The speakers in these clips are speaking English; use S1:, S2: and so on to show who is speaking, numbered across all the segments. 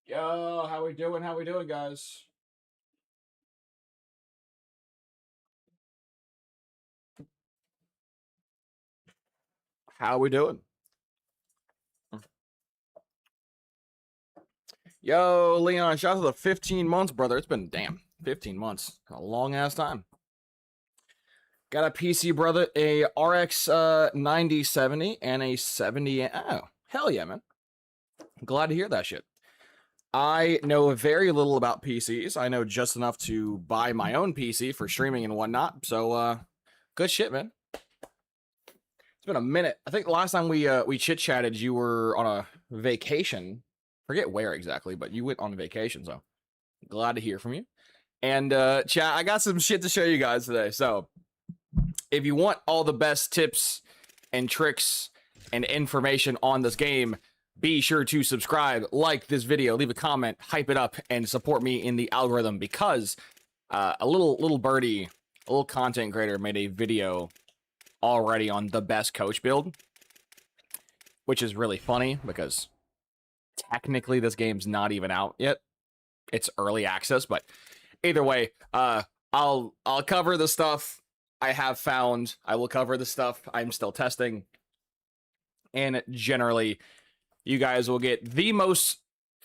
S1: Yo, how we doing? How we doing, guys? How we doing? Yo, Leon, shout out to the 15 months, brother. It's been, 15 months. A long-ass time. Got a PC, brother, a RX 9070 and a 70. Oh, hell yeah, man. Glad to hear that shit. I know very little about PCs. I know just enough to buy my own PC for streaming and whatnot. So, good shit, man. It's been a minute. I think the last time we chit-chatted, you were on a vacation. Forget where exactly, but you went on vacation, so glad to hear from you. And chat, I got some shit to show you guys today. So if you want all the best tips and tricks and information on this game, be sure to subscribe, like this video, leave a comment, hype it up, and support me in the algorithm, because a little birdie, a little content creator, made a video already on the best coach build, which is really funny because technically this game's not even out yet. It's early access, but either way, I'll cover the stuff I have found. I will cover the stuff I'm still testing, and generally you guys will get the most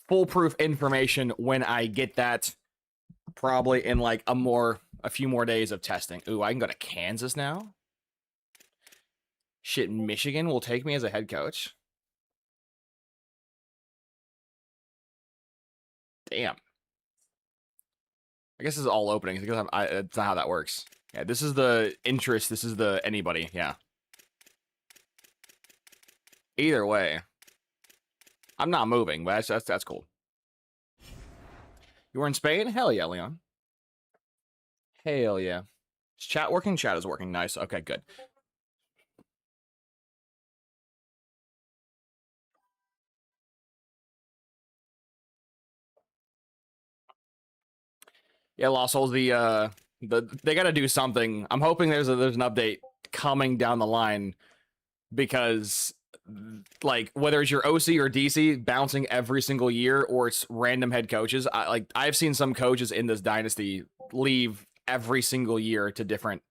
S1: foolproof information when I get that, probably in like a few more days of testing. Ooh, I can go to Kansas now. Shit, Michigan will take me as a head coach. Damn. I guess this is all openings because it's not how that works. Yeah, this is the interest. This is the anybody. Yeah. Either way, I'm not moving, but that's cool. You were in Spain? Hell yeah, Leon. Hell yeah. Is chat working? Chat is working. Nice. Okay, good. Yeah, Lost Souls, they gotta do something. I'm hoping there's an update coming down the line, because like whether it's your OC or DC bouncing every single year or it's random head coaches, I've seen some coaches in this dynasty leave every single year to different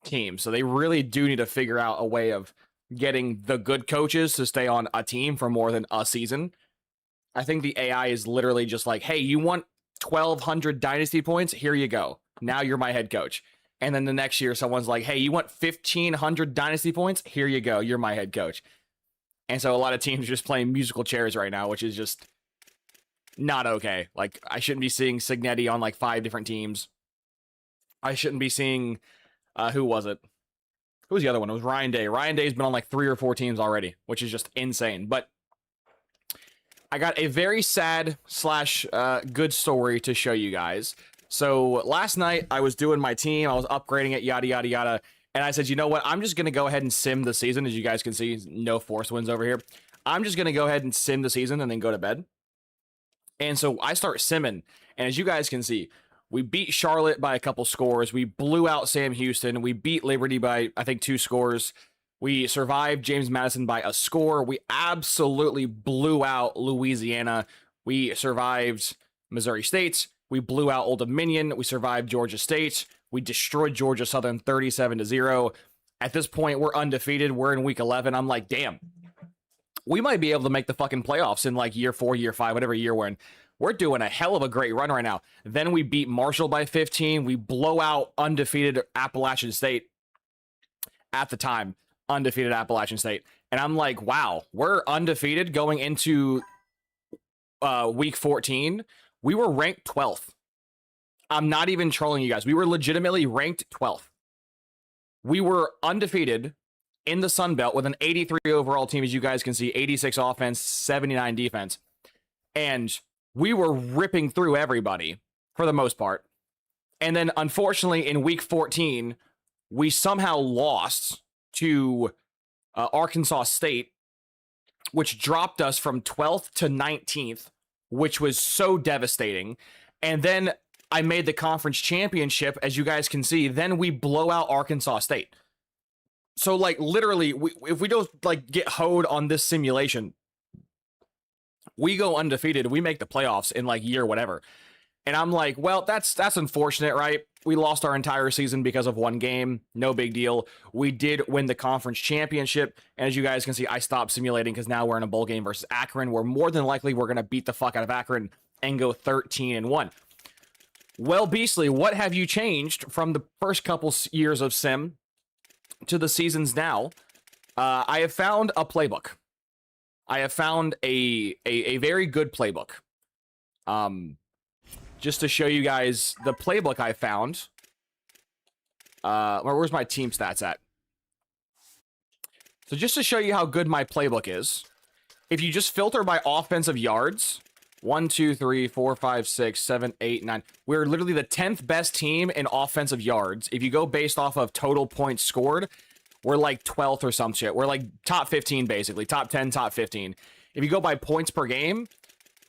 S1: teams. So they really do need to figure out a way of getting the good coaches to stay on a team for more than a season. I think the AI is literally just like, hey, you want 1,200 dynasty points? Here you go. Now you're my head coach. And then the next year, someone's like, hey, you want 1,500 dynasty points? Here you go. You're my head coach. And so a lot of teams are just playing musical chairs right now, which is just not okay. Like, I shouldn't be seeing Signetti on like 5 different teams. I shouldn't be seeing, who was it? Who was the other one? It was Ryan Day. Ryan Day's been on like 3 or 4 teams already, which is just insane. But I got a very sad / good story to show you guys. So last night I was doing my team, I was upgrading it, yada, yada, yada. And I said, you know what? I'm just going to go ahead and sim the season. As you guys can see, no force wins over here. I'm just going to go ahead and sim the season and then go to bed. And so I start simming. And as you guys can see, we beat Charlotte by a couple scores. We blew out Sam Houston. We beat Liberty by, I think, 2 scores. We survived James Madison by a score. We absolutely blew out Louisiana. We survived Missouri State. We blew out Old Dominion. We survived Georgia State. We destroyed Georgia Southern 37-0. At this point, we're undefeated. We're in week 11. I'm like, damn, we might be able to make the fucking playoffs in like year 4, year 5, whatever year we're in. We're doing a hell of a great run right now. Then we beat Marshall by 15. We blow out undefeated Appalachian State at the time. Undefeated Appalachian State. And I'm like, wow, we're undefeated going into week 14. We were ranked 12th. I'm not even trolling you guys. We were legitimately ranked 12th. We were undefeated in the Sun Belt with an 83 overall team, as you guys can see, 86 offense, 79 defense. And we were ripping through everybody for the most part. And then unfortunately in week 14, we somehow lost to Arkansas State, which dropped us from 12th to 19th, which was so devastating. And then I made the conference championship, as you guys can see. Then we blow out Arkansas State. So, like, literally, if we don't, like, get hoed on this simulation, We go undefeated. We make the playoffs in like year whatever. And I'm like, well, that's unfortunate, right? We lost our entire season because of one game. No big deal. We did win the conference championship. And as you guys can see, I stopped simulating because now we're in a bowl game versus Akron, where more than likely we're going to beat the fuck out of Akron and go 13-1. Well, Beastly, what have you changed from the first couple years of Sim to the seasons now? I have found a playbook. I have found a very good playbook. Just to show you guys the playbook I found. Where's my team stats at? So just to show you how good my playbook is, if you just filter by offensive yards, 1, 2, 3, 4, 5, 6, 7, 8, 9. We're literally the 10th best team in offensive yards. If you go based off of total points scored, we're like 12th or some shit. We're like top 15, basically. Top 10, top 15. If you go by points per game,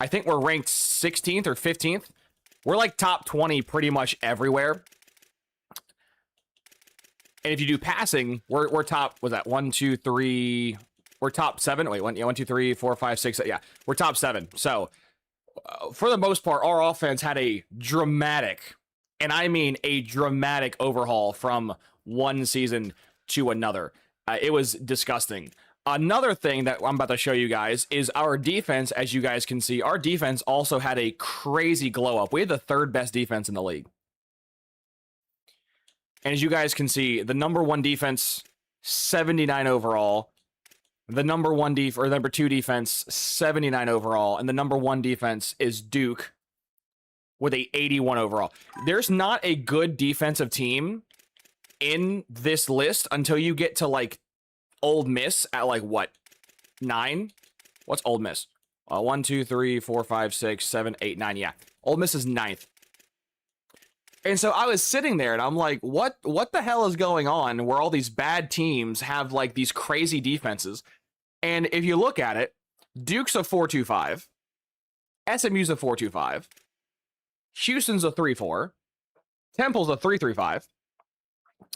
S1: I think we're ranked 16th or 15th. We're like top 20 pretty much everywhere. And if you do passing, we're top, was that 1, 2, 3, we're top 7. Wait, 1, 2, 3, 4, 5, 6, yeah, we're top 7. So for the most part, our offense had a dramatic, and I mean a dramatic overhaul from one season to another. It was disgusting. Another thing that I'm about to show you guys is our defense. As you guys can see, our defense also had a crazy glow up. We had the 3rd best defense in the league. And as you guys can see, the number 1 defense, 79 overall. The number 2 defense, 79 overall. And the number 1 defense is Duke with a 81 overall. There's not a good defensive team in this list until you get to like Old Miss at like what, 9? What's Old Miss? 1, 2, 3, 4, 5, 6, 7, 8, 9. Yeah, Old Miss is 9th. And so I was sitting there and I'm like, what the hell is going on where all these bad teams have like these crazy defenses? And if you look at it, Duke's a 4.25, SMU's a 4.25, Houston's a 3.4, Temple's a 3.35,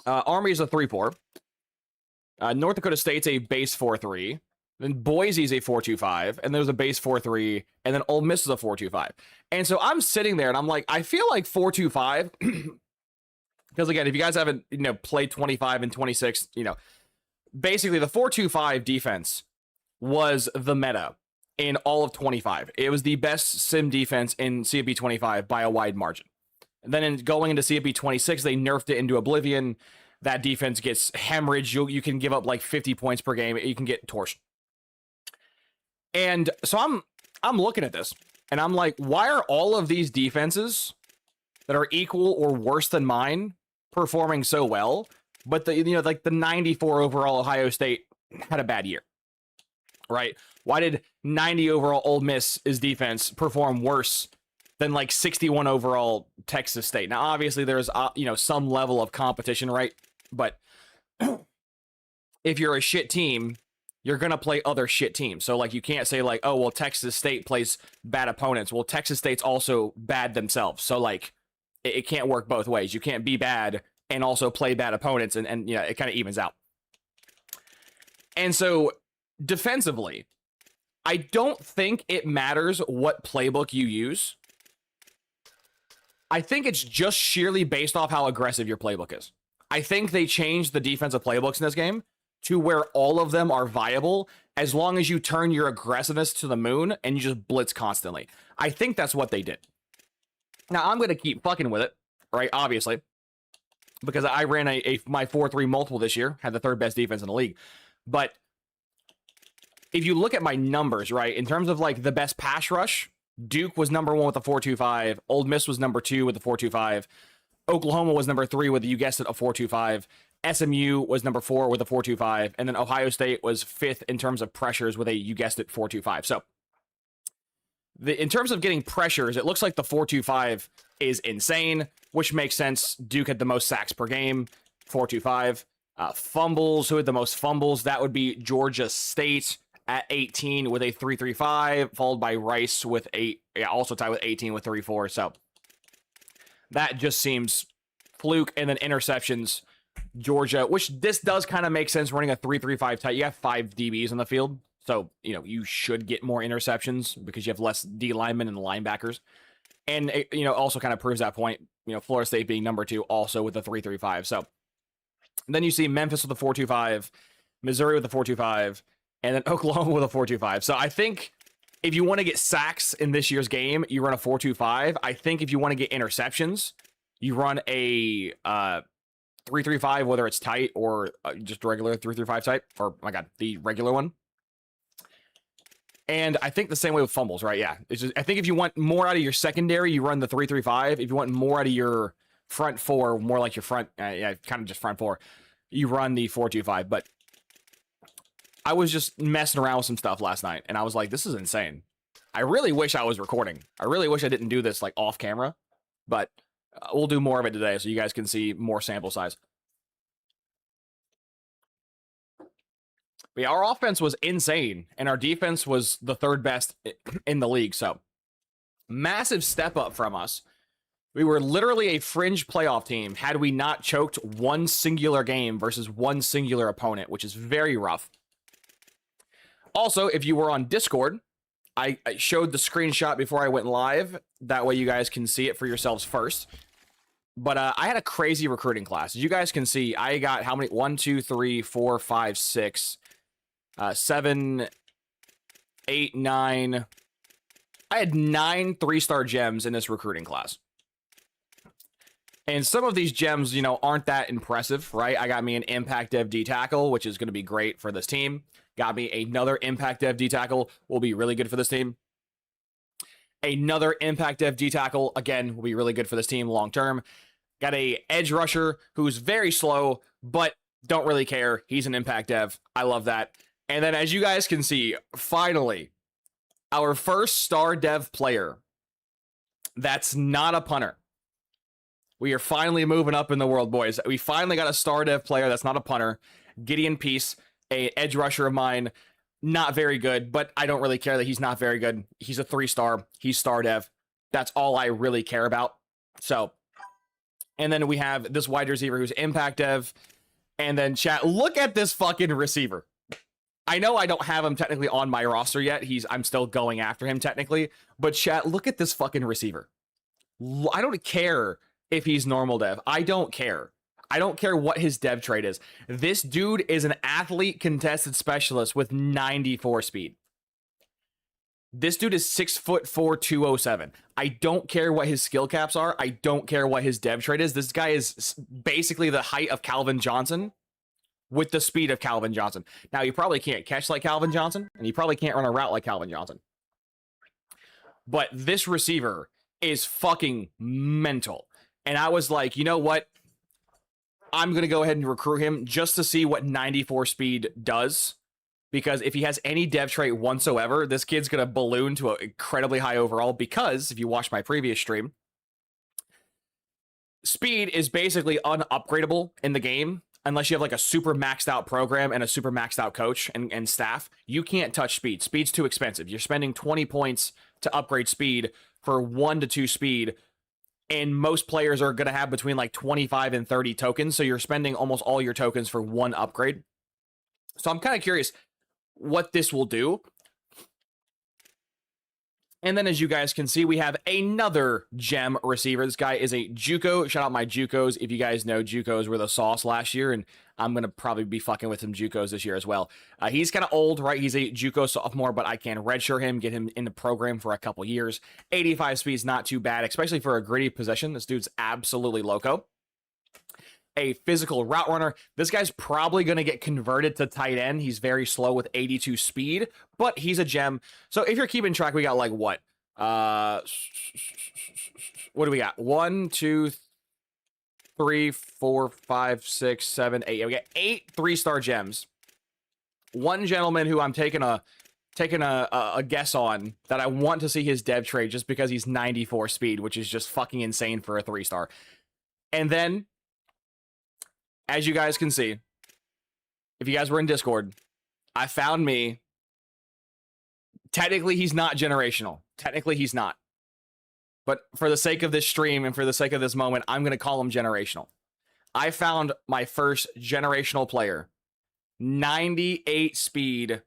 S1: Army's a 3.4. North Dakota State's a base 4.3. Then Boise's a 4.25. And there's a base 4.3. And then Ole Miss is a 4.25. And so I'm sitting there and I'm like, I feel like 4.25. Because again, if you guys haven't, played 25 and 26, basically the 4.25 defense was the meta in all of 25. It was the best sim defense in CFB 25 by a wide margin. And then going into CFB 26, they nerfed it into oblivion. That defense gets hemorrhaged. You can give up like 50 points per game. You can get torched. And so I'm looking at this and I'm like, why are all of these defenses that are equal or worse than mine performing so well? But the 94 overall Ohio State had a bad year, right? Why did 90 overall Ole Miss's defense perform worse than like 61 overall Texas State? Now, obviously there's, some level of competition, right? But if you're a shit team, you're going to play other shit teams. So like, you can't say like, oh, well, Texas State plays bad opponents. Well, Texas State's also bad themselves. So like, it can't work both ways. You can't be bad and also play bad opponents. And it kind of evens out. And so defensively, I don't think it matters what playbook you use. I think it's just sheerly based off how aggressive your playbook is. I think they changed the defensive playbooks in this game to where all of them are viable as long as you turn your aggressiveness to the moon and you just blitz constantly. I think that's what they did. Now, I'm going to keep fucking with it, right? Obviously, because I ran my 4-3 multiple this year, had the 3rd best defense in the league. But if you look at my numbers, right, in terms of like the best pass rush, Duke was number 1 with a 4.25. Ole Miss was number 2 with a 4.25. Oklahoma was number 3 with, you guessed it, a 4.25. SMU was number 4 with a 4.25. And then Ohio State was 5th in terms of pressures with a, you guessed it, 4.25. So in terms of getting pressures, it looks like the 4.25 is insane, which makes sense. Duke had the most sacks per game, 4.25. Fumbles, who had the most fumbles? That would be Georgia State at 18 with a 3.35, followed by Rice with also tied with 18 with 3.4. So that just seems fluke. And then interceptions, Georgia, which this does kind of make sense running a 3.35 tight. You have 5 DBs on the field, So, you should get more interceptions because you have less D linemen and linebackers. And, also kind of proves that point, Florida State being number 2 also with the 3.35. So then you see Memphis with the 4.25, Missouri with the 4.25, and then Oklahoma with a 4.25. So I think if you want to get sacks in this year's game, you run a 4.25. I think if you want to get interceptions, you run a 3.35, whether it's tight or just regular 3.35 type, or oh my god, the regular one. And I think the same way with fumbles, right? Yeah. It's just, I think if you want more out of your secondary, you run the 3.35. If you want more out of your front 4, more like your front, kind of just front 4, you run the 4.25. But I was just messing around with some stuff last night, and I was like, this is insane. I really wish I was recording. I really wish I didn't do this like off camera, but we'll do more of it today so you guys can see more sample size. But yeah, our offense was insane, and our defense was the 3rd best in the league. So, massive step up from us. We were literally a fringe playoff team had we not choked one singular game versus one singular opponent, which is very rough. Also, if you were on Discord, I showed the screenshot before I went live. That way you guys can see it for yourselves first. But I had a crazy recruiting class. As you guys can see, I got how many? 1, 2, 3, 4, 5, 6... 7, 8, 9. I had 9 3-star gems in this recruiting class. And some of these gems, aren't that impressive, right? I got me an Impact Dev D tackle, which is going to be great for this team. Got me another Impact Dev D tackle, will be really good for this team. Another Impact Dev D tackle, again, will be really good for this team long term. Got a edge rusher who's very slow, but don't really care. He's an Impact Dev. I love that. And then as you guys can see, finally, our first star dev player that's not a punter. We are finally moving up in the world, boys. We finally got a star dev player that's not a punter. Gideon Peace, a edge rusher of mine, not very good, but I don't really care that he's not very good. He's a 3-star. He's star dev. That's all I really care about. So, and then we have this wide receiver who's Impact Dev. And then chat, look at this fucking receiver. I know I don't have him technically on my roster yet. I'm still going after him technically. But chat, look at this fucking receiver. I don't care if he's normal dev. I don't care. I don't care what his dev trait is. This dude is an athlete contested specialist with 94 speed. This dude is 6'4", 207. I don't care what his skill caps are. I don't care what his dev trait is. This guy is basically the height of Calvin Johnson with the speed of Calvin Johnson. Now, you probably can't catch like Calvin Johnson, and you probably can't run a route like Calvin Johnson. But this receiver is fucking mental. And I was like, you know what? I'm going to go ahead and recruit him just to see what 94 speed does. Because if he has any dev trait whatsoever, this kid's going to balloon to an incredibly high overall. Because if you watched my previous stream, speed is basically unupgradable in the game. Unless you have like a super maxed out program and a super maxed out coach and staff, you can't touch speed. Speed's too expensive. You're spending 20 points to upgrade speed for 1 to 2 speed. And most players are going to have between like 25 and 30 tokens. So you're spending almost all your tokens for 1 upgrade. So I'm kind of curious what this will do. And then as you guys can see, we have another gem receiver. This guy is a JUCO. Shout out my JUCOs. If you guys know, JUCOs were the sauce last year, and I'm going to probably be fucking with some JUCOs this year as well. He's kind of old, right? He's a JUCO sophomore, but I can redshirt him, get him in the program for a couple years. 85 speed's not too bad, especially for a gritty position. This dude's absolutely loco. A physical route runner. This guy's probably going to get converted to tight end. He's very slow with 82 speed, but he's a gem. So if you're keeping track, we got like what? What do we got? 1, 2, 3, 4, 5, 6, 7, 8. We got 8 3-star gems. One gentleman who I'm taking a guess on that I want to see his dev trade just because he's 94 speed, which is just fucking insane for a 3-star. And then, as you guys can see, if you guys were in Discord, I found me. Technically, he's not generational. Technically, he's not. But for the sake of this stream and for the sake of this moment, I'm going to call him generational. I found my first generational player. 98 speed,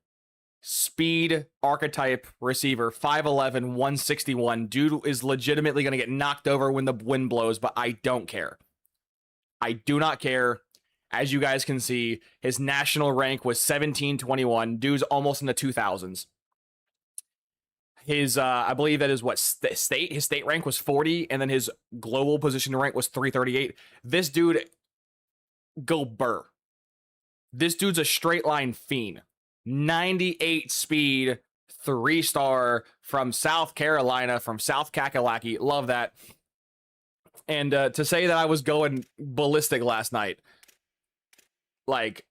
S1: speed archetype receiver, 5'11", 161. Dude is legitimately going to get knocked over when the wind blows, but I don't care. I do not care. As you guys can see, his national rank was 1721. Dude's almost in the 2000s. His, I believe that is what state. His state rank was 40, and then his global position rank was 338. This dude, go burr. This dude's a straight line fiend. 98 speed, 3-star from South Carolina, from South Kakalaki. Love that. And to say that I was going ballistic last night, like,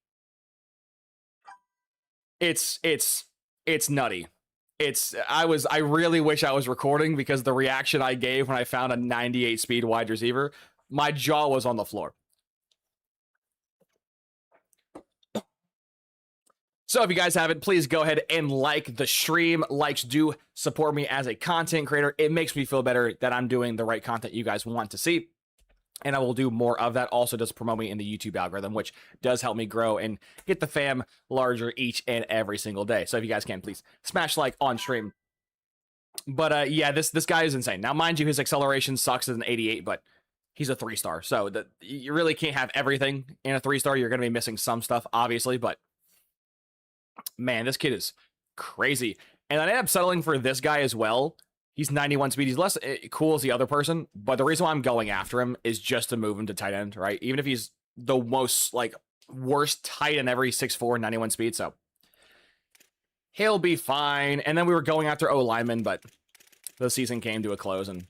S1: it's nutty. I really wish I was recording, because the reaction I gave when I found a 98 speed wide receiver, my jaw was on the floor. So if you guys haven't, please go ahead and like the stream. Likes do support me as a content creator. It makes me feel better that I'm doing the right content you guys want to see. And I will do more of that. Also does promote me in the YouTube algorithm, which does help me grow and get the fam larger each and every single day. So if you guys can, please smash like on stream. But yeah, this guy is insane. Now, mind you, his acceleration sucks as an 88, but he's a 3-star. So you really can't have everything in a 3-star. You're going to be missing some stuff, obviously, but man, this kid is crazy. And I ended up settling for this guy as well. He's 91 speed. He's less cool as the other person, but the reason why I'm going after him is just to move him to tight end, right? Even if he's the most, like, worst tight end ever, he's 6'4", 91 speed, so he'll be fine. And then we were going after O-lineman, but the season came to a close, and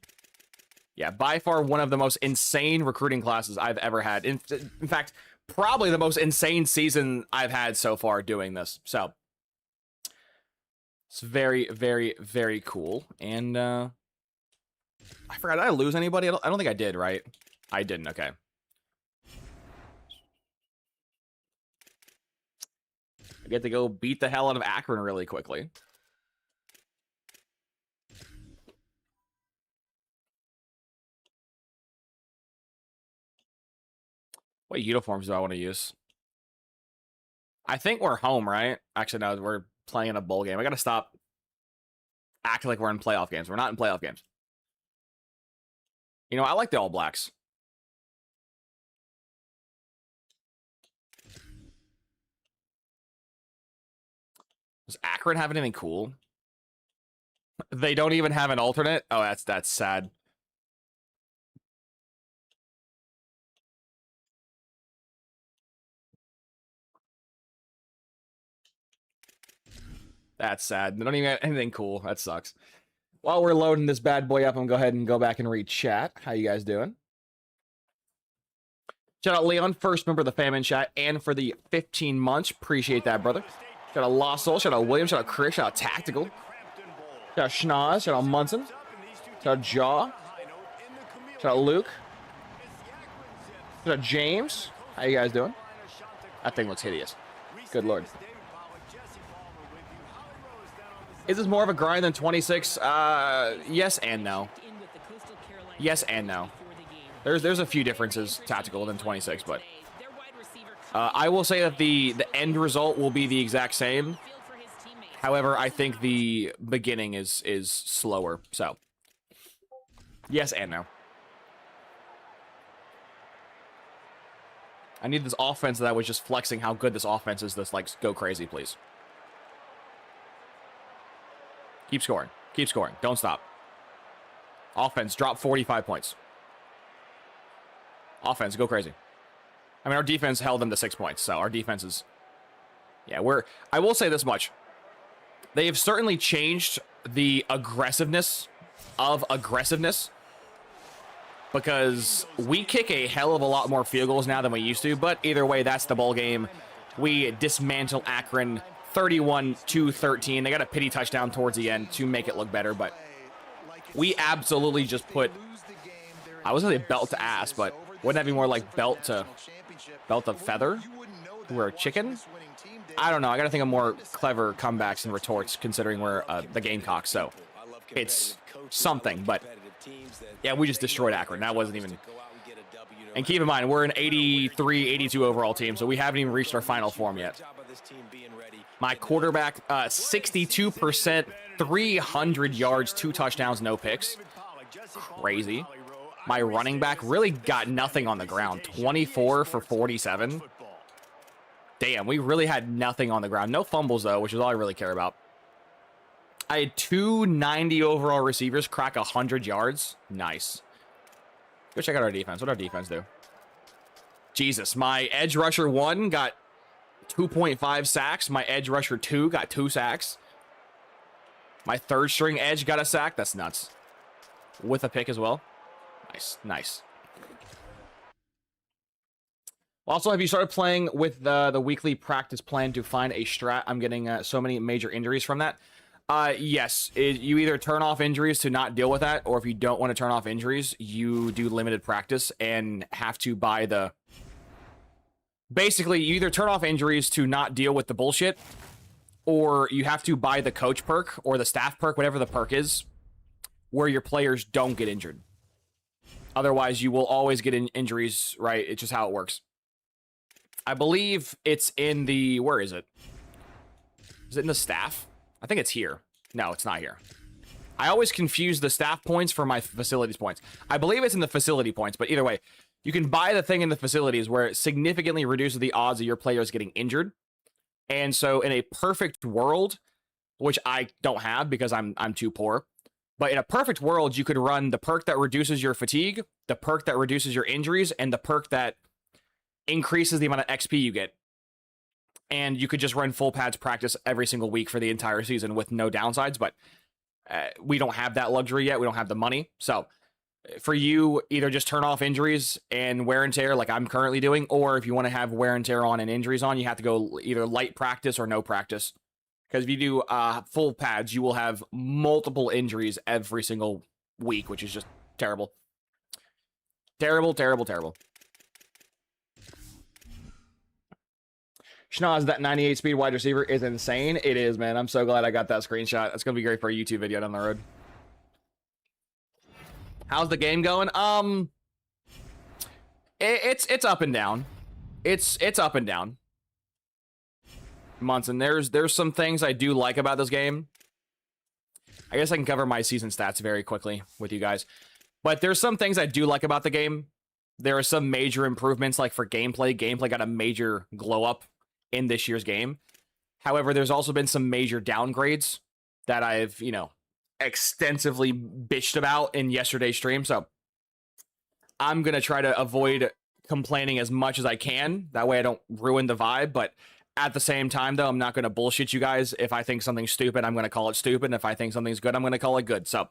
S1: yeah, by far one of the most insane recruiting classes I've ever had. In fact, probably the most insane season I've had so far doing this. So it's very, very, very cool. And I forgot, did I lose anybody? I don't think I did, right? I didn't. Okay. I get to go beat the hell out of Akron really quickly. What uniforms do I want to use? I think we're home, right? Actually, no, we're playing in a bowl game. I got to stop acting like we're in playoff games. We're not in playoff games. You know, I like the All Blacks. Does Akron have anything cool? They don't even have an alternate? Oh, that's sad. That's sad. They don't even have anything cool. That sucks. While we're loading this bad boy up, I'm going to go ahead and go back and read chat. How you guys doing? Shout out Leon, first member of the family chat, and for the 15 months. Appreciate that, brother. Shout out Lost Soul. Shout out William. Shout out Chris. Shout out Tactical. Shout out Schnoz. Shout out Munson. Shout out Jaw. Shout out Luke. Shout out James. How you guys doing? That thing looks hideous. Good lord. Is this more of a grind than 26? Yes and no. Yes and no. There's a few differences tactical than 26, but I will say that the end result will be the exact same. However, I think the beginning is slower. So yes and no. I need this offense that I was just flexing how good this offense is. This, like, go crazy, please. Keep scoring. Keep scoring. Don't stop. Offense, drop 45 points. Offense, go crazy. I mean, our defense held them to 6 points, so our defense is... Yeah, I will say this much. They have certainly changed the aggressiveness of aggressiveness, because we kick a hell of a lot more field goals now than we used to, but either way, that's the bowl game. We dismantle Akron 31-13. They got a pity touchdown towards the end to make it look better, but we absolutely just put, I was going to say belt to ass, but wouldn't that be more like belt to feather? We're a chicken? I don't know. I got to think of more clever comebacks and retorts considering we're the Gamecocks, so it's something, but yeah, we just destroyed Akron. That wasn't even... And keep in mind, we're an 83, 82 overall team, so we haven't even reached our final form yet. My quarterback, 62%, 300 yards, 2 touchdowns, no picks. Crazy. My running back really got nothing on the ground. 24 for 47. Damn, we really had nothing on the ground. No fumbles, though, which is all I really care about. I had 290 overall receivers crack 100 yards. Nice. Go check out our defense. What our defense do? Jesus, my edge rusher 1 got 2.5 sacks. My edge rusher 2 got 2 sacks. My third string edge got a sack. That's nuts. With a pick as well. Nice, nice. Also, have you started playing with the weekly practice plan to find a strat? I'm getting so many major injuries from that. Yes, you either turn off injuries to not deal with that, or if you don't want to turn off injuries, you do limited practice and have to buy the... Basically, you either turn off injuries to not deal with the bullshit, or you have to buy the coach perk or the staff perk, whatever the perk is, where your players don't get injured. Otherwise, you will always get injuries, right? It's just how it works. I believe it's in the... Where is it? Is it in the staff? I think it's here. No, it's not here. I always confuse the staff points for my facilities points. I believe it's in the facility points, but either way, you can buy the thing in the facilities where it significantly reduces the odds of your players getting injured. And so in a perfect world, which I don't have because I'm too poor, but in a perfect world, you could run the perk that reduces your fatigue, the perk that reduces your injuries, and the perk that increases the amount of XP you get. And you could just run full pads practice every single week for the entire season with no downsides, but we don't have that luxury yet. We don't have the money. So for you, either just turn off injuries and wear and tear like I'm currently doing, or if you want to have wear and tear on and injuries on, you have to go either light practice or no practice. Because if you do full pads, you will have multiple injuries every single week, which is just terrible. Terrible, terrible, terrible. Schnoz, that 98 speed wide receiver is insane. It is, man. I'm so glad I got that screenshot. That's going to be great for a YouTube video down the road. How's the game going? It's up and down. It's up and down. Munson, there's some things I do like about this game. I guess I can cover my season stats very quickly with you guys. But there's some things I do like about the game. There are some major improvements, like for gameplay. Gameplay got a major glow up in this year's game. However, there's also been some major downgrades that I've, extensively bitched about in yesterday's stream. So I'm going to try to avoid complaining as much as I can. That way I don't ruin the vibe. But at the same time, though, I'm not going to bullshit you guys. If I think something's stupid, I'm going to call it stupid. And if I think something's good, I'm going to call it good. So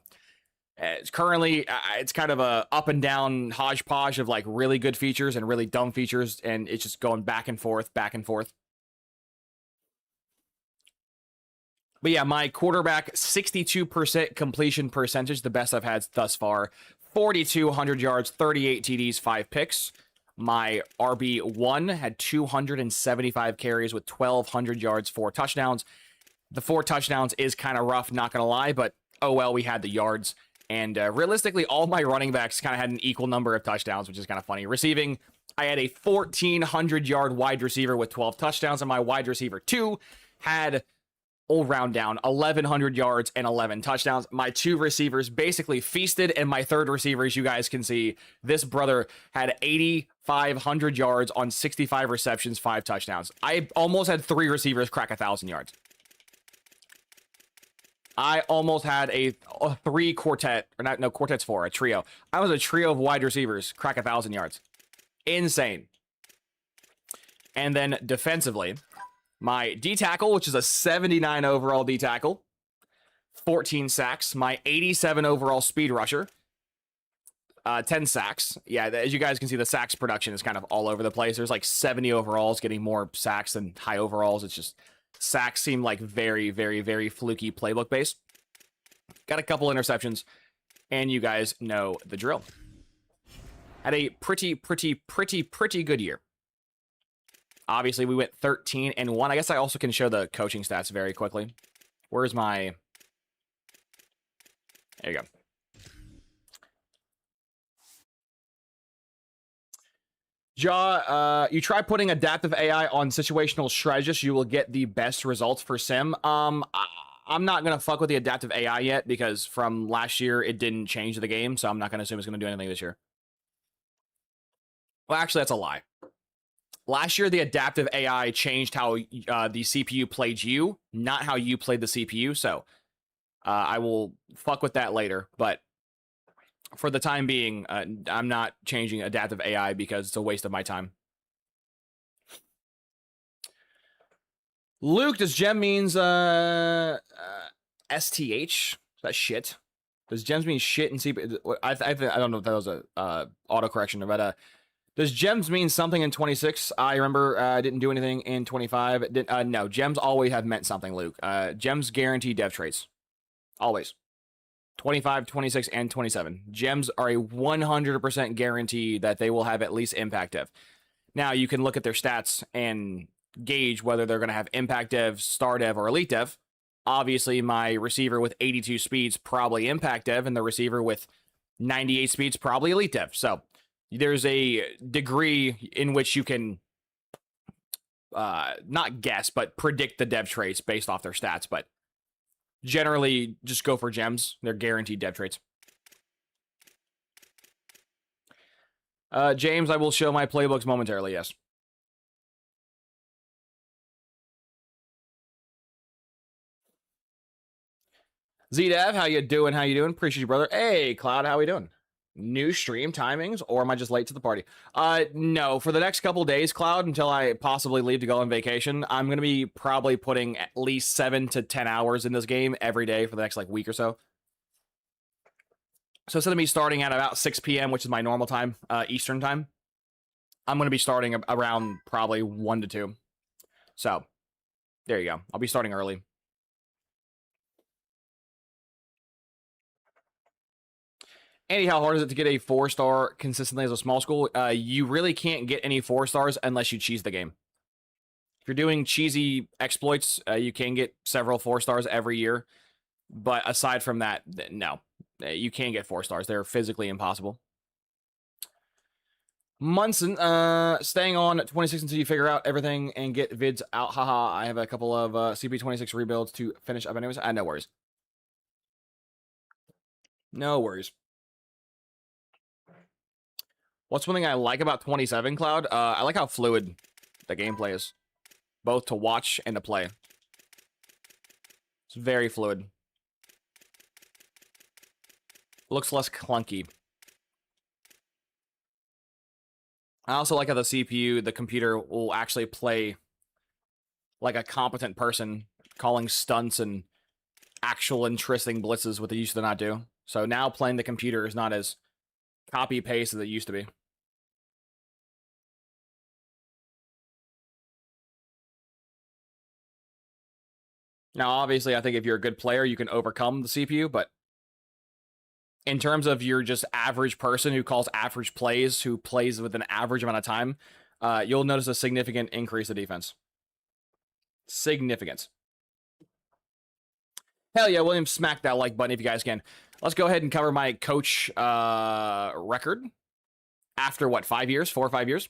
S1: it's currently, it's kind of a up and down hodgepodge of like really good features and really dumb features. And it's just going back and forth, back and forth. But yeah, my quarterback, 62% completion percentage, the best I've had thus far. 4,200 yards, 38 TDs, 5 picks. My RB1 had 275 carries with 1,200 yards, 4 touchdowns. The 4 touchdowns is kind of rough, not going to lie, but oh well, we had the yards. And realistically, all my running backs kind of had an equal number of touchdowns, which is kind of funny. Receiving, I had a 1,400-yard wide receiver with 12 touchdowns, and my wide receiver 2 had... all round down 1,100 yards and 11 touchdowns. My 2 receivers basically feasted, and my 3rd receiver, as you guys can see, this brother had 8,500 yards on 65 receptions, 5 touchdowns. I almost had 3 receivers crack 1,000 yards. I almost had a 3 quartet, or not, no, quartet's 4, a trio. I was a trio of wide receivers crack 1,000 yards. Insane. And then defensively, my D tackle, which is a 79 overall D tackle, 14 sacks. My 87 overall speed rusher, 10 sacks. Yeah, as you guys can see, the sacks production is kind of all over the place. There's like 70 overalls getting more sacks than high overalls. It's just sacks seem like very, very, very fluky playbook based. Got a couple interceptions, and you guys know the drill. Had a pretty good year. Obviously, we went 13-1. I guess I also can show the coaching stats very quickly. Where's my... There you go. You try putting adaptive AI on situational strategists, you will get the best results for sim. I'm not gonna fuck with the adaptive AI yet because from last year it didn't change the game, so I'm not gonna assume it's gonna do anything this year. Well, actually, that's a lie. Last year, the adaptive AI changed how the CPU played you, not how you played the CPU. So I will fuck with that later, but for the time being, I'm not changing adaptive AI because it's a waste of my time. Luke, does gem means STH? Is that shit? Does gems mean shit in CP? I don't know if that was a autocorrection, but does gems mean something in 26? I remember I didn't do anything in 25. No, gems always have meant something, Luke. Gems guarantee dev traits. Always. 25, 26, and 27. Gems are a 100% guarantee that they will have at least impact dev. Now, you can look at their stats and gauge whether they're going to have impact dev, star dev, or elite dev. Obviously, my receiver with 82 speeds, probably impact dev, and the receiver with 98 speeds, probably elite dev. So there's a degree in which you can not guess, but predict the dev traits based off their stats. But generally, just go for gems. They're guaranteed dev traits. James, I will show my playbooks momentarily, yes. ZDev, how you doing? How you doing? Appreciate you, brother. Hey, Cloud, how we doing? New stream timings, or am I just late to the party? No, for the next couple days, Cloud, until I possibly leave to go on vacation, I'm going to be probably putting at least 7 to 10 hours in this game every day for the next, like, week or so. So instead of me starting at about 6 p.m., which is my normal time, Eastern time, I'm going to be starting around probably 1 to 2. So, there you go. I'll be starting early. Andy, how hard is it to get a 4-star consistently as a small school? You really can't get any 4 stars unless you cheese the game. If you're doing cheesy exploits, you can get several 4 stars every year. But aside from that, no. You can't get 4 stars. They're physically impossible. Munson, staying on 26 until you figure out everything and get vids out. Haha, I have a couple of CP26 rebuilds to finish up anyways. No worries. No worries. What's one thing I like about 27, Cloud? I like how fluid the gameplay is. Both to watch and to play. It's very fluid. Looks less clunky. I also like how the CPU, the computer, will actually play like a competent person, calling stunts and actual interesting blitzes, what they used to not do. So now playing the computer is not as copy-paste as it used to be. Now, obviously, I think if you're a good player, you can overcome the CPU, but in terms of your just average person who calls average plays, who plays with an average amount of time, you'll notice a significant increase in defense. Significant. Hell yeah, William, smack that like button if you guys can. Let's go ahead and cover my coach record. After what, 5 years? 4 or 5 years?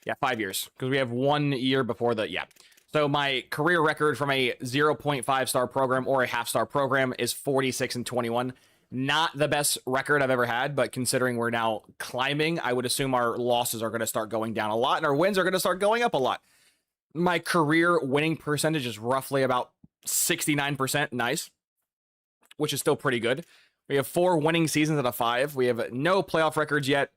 S1: Yeah, 5 years. Because we have 1 year before the, yeah. So my career record from a 0.5 star program or a half-star program is 46 and 21. Not the best record I've ever had, but considering we're now climbing, I would assume our losses are going to start going down a lot and our wins are going to start going up a lot. My career winning percentage is roughly about 69%. Nice. Which is still pretty good. We have 4 winning seasons out of 5. We have no playoff records yet.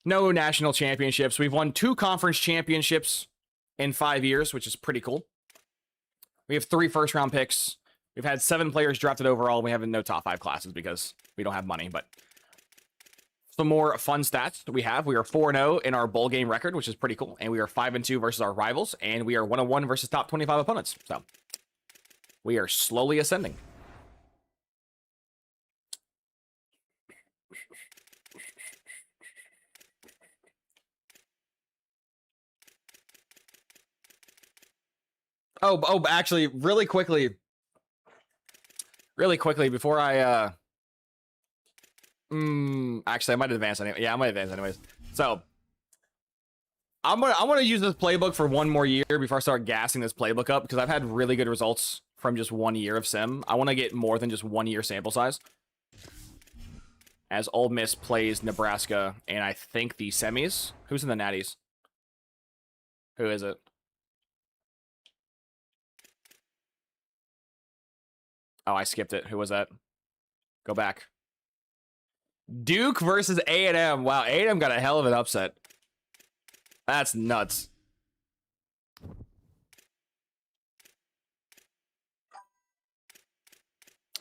S1: No national championships. We've won 2 conference championships in 5 years, which is pretty cool. We have 3 first-round picks. We've had 7 players drafted overall. We have no top 5 classes because we don't have money, but some more fun stats that we have. We are 4-0 in our bowl game record, which is pretty cool, and we are 5-2 versus our rivals, and we are 1-1 versus top 25 opponents. So we are slowly ascending. Oh, actually, really quickly, before I Actually, I might advance anyway. Yeah, I might advance anyways. So I'm gonna use this playbook for one more year before I start gassing this playbook up because I've had really good results from just 1 year of sim. I want to get more than just 1 year sample size. As Ole Miss plays Nebraska and I think the semis. Who's in the natties? Who is it? Oh, I skipped it. Who was that? Go back. Duke versus A&M. Wow, A&M got a hell of an upset. That's nuts.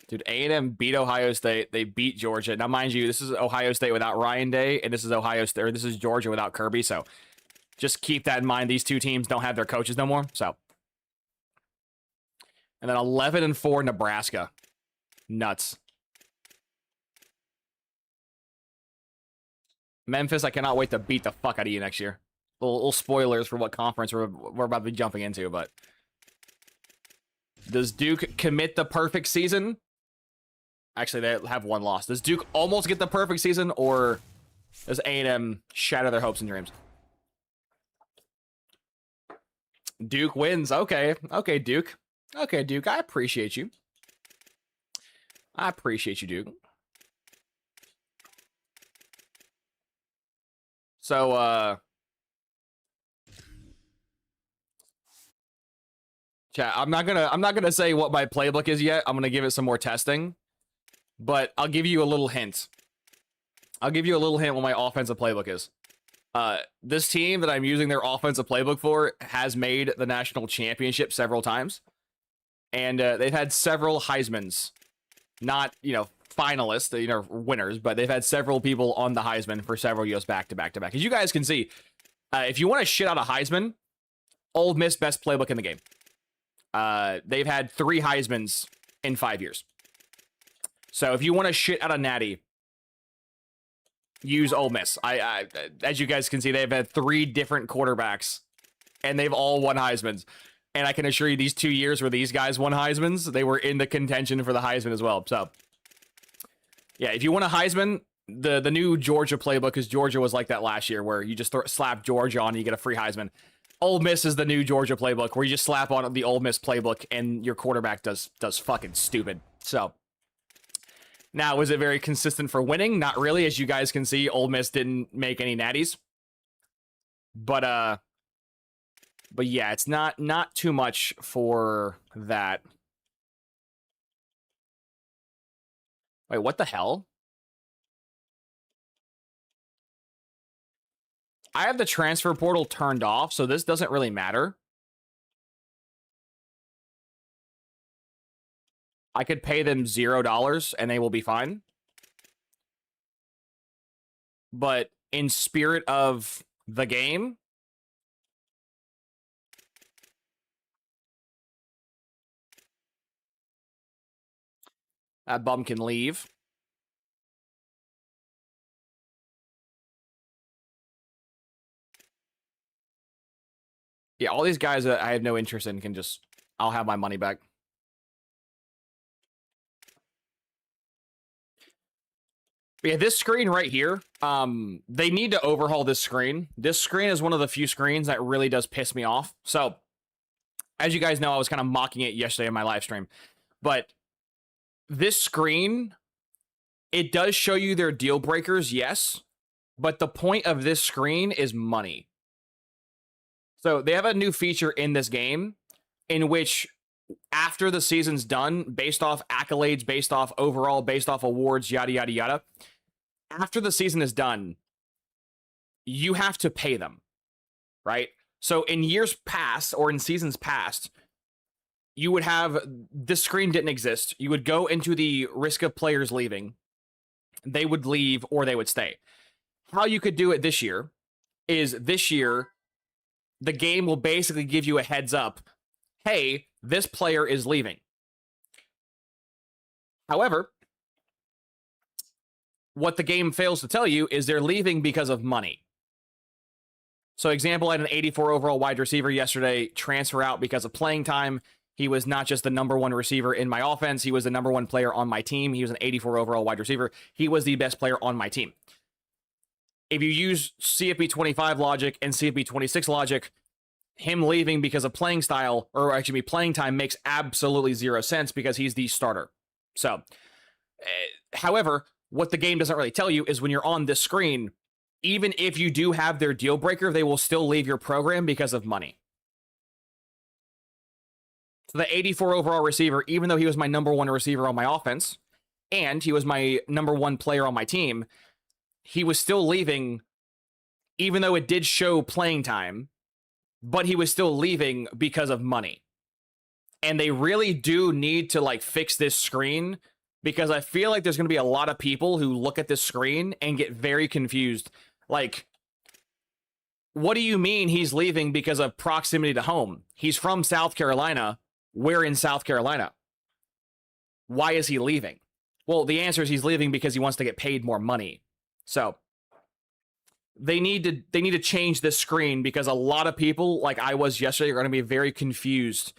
S1: Dude, A&M beat Ohio State. They beat Georgia. Now, mind you, this is Ohio State without Ryan Day, and this is Ohio State, or this is Georgia without Kirby. So, just keep that in mind. These two teams don't have their coaches no more. So, and then 11-4 Nebraska. Nuts. Memphis, I cannot wait to beat the fuck out of you next year. Little spoilers for what conference we're about to be jumping into, but does Duke commit the perfect season? Actually, they have one loss. Does Duke almost get the perfect season, or does A&M shatter their hopes and dreams? Duke wins. Okay. Okay, Duke. Okay, Duke. I appreciate you. I appreciate you, Duke. So, chat, I'm not gonna say what my playbook is yet. I'm gonna give it some more testing. But I'll give you a little hint. I'll give you a little hint what my offensive playbook is. This team that I'm using their offensive playbook for has made the national championship several times. And they've had several Heismans. Not, finalists, winners, but they've had several people on the Heisman for several years back to back to back. As you guys can see, if you want to shit out a Heisman, Ole Miss best playbook in the game. They've had 3 Heismans in 5 years. So if you want to shit out a natty, use Ole Miss. As you guys can see, they've had 3 different quarterbacks, and they've all won Heismans. And I can assure you, these 2 years where these guys won Heismans, they were in the contention for the Heisman as well. So, yeah, if you want a Heisman, the new Georgia playbook, because Georgia was like that last year, where you just slap Georgia on and you get a free Heisman. Ole Miss is the new Georgia playbook, where you just slap on the Ole Miss playbook, and your quarterback does fucking stupid. So. Now, was it very consistent for winning? Not really. As you guys can see, Ole Miss didn't make any natties. But yeah, it's not too much for that. Wait, what the hell? I have the transfer portal turned off, so this doesn't really matter. I could pay them $0 and they will be fine. But in spirit of the game, that bum can leave. Yeah, all these guys that I have no interest in can just... I'll have my money back. Yeah, this screen right here, they need to overhaul this screen. This screen is one of the few screens that really does piss me off. So, as you guys know, I was kind of mocking it yesterday in my live stream. But this screen, it does show you their deal breakers, yes. But the point of this screen is money. So, they have a new feature in this game in which... after the season's done, based off accolades, based off overall, based off awards, yada, yada, yada. After the season is done, you have to pay them, right? So in years past, or in seasons past, you would have, this screen didn't exist. You would go into the risk of players leaving. They would leave or they would stay. How you could do it this year is this year, the game will basically give you a heads up. Hey, this player is leaving. However, what the game fails to tell you is they're leaving because of money. So example, I had an 84 overall wide receiver yesterday transfer out because of playing time. He was not just the #1 receiver in my offense. He was the #1 player on my team. He was an 84 overall wide receiver. He was the best player on my team. If you use CFB 25 logic and CFB 26 logic, him leaving because of playing style, or actually playing time, makes absolutely zero sense because he's the starter. So, however, what the game doesn't really tell you is when you're on this screen, even if you do have their deal breaker, they will still leave your program because of money. So the 84 overall receiver, even though he was my #1 receiver on my offense, and he was my #1 player on my team, he was still leaving, even though it did show playing time, but he was still leaving because of money. And they really do need to like fix this screen, because I feel like there's going to be a lot of people who look at this screen and get very confused. Like, what do you mean he's leaving because of proximity to home? He's from South Carolina. We're in South Carolina. Why is he leaving? Well, the answer is he's leaving because he wants to get paid more money. So they need to change this screen, because a lot of people, like I was yesterday, are going to be very confused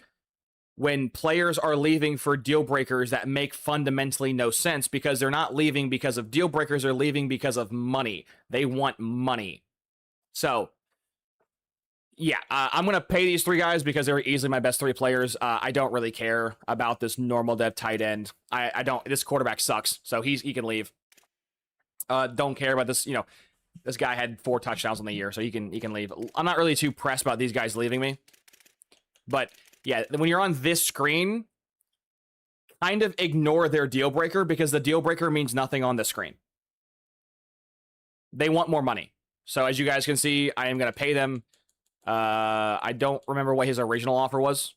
S1: when players are leaving for deal breakers that make fundamentally no sense, because they're not leaving because of deal breakers, they're leaving because of money. They want money. So, yeah, I'm going to pay these 3 guys because they're easily my best 3 players. I don't really care about this normal dev tight end. I don't. This quarterback sucks, so he can leave. Don't care about this, this guy had 4 touchdowns on the year, so he can leave. I'm not really too pressed about these guys leaving me. But yeah, when you're on this screen, kind of ignore their deal breaker, because the deal breaker means nothing on the screen. They want more money. So as you guys can see, I am going to pay them. I don't remember what his original offer was,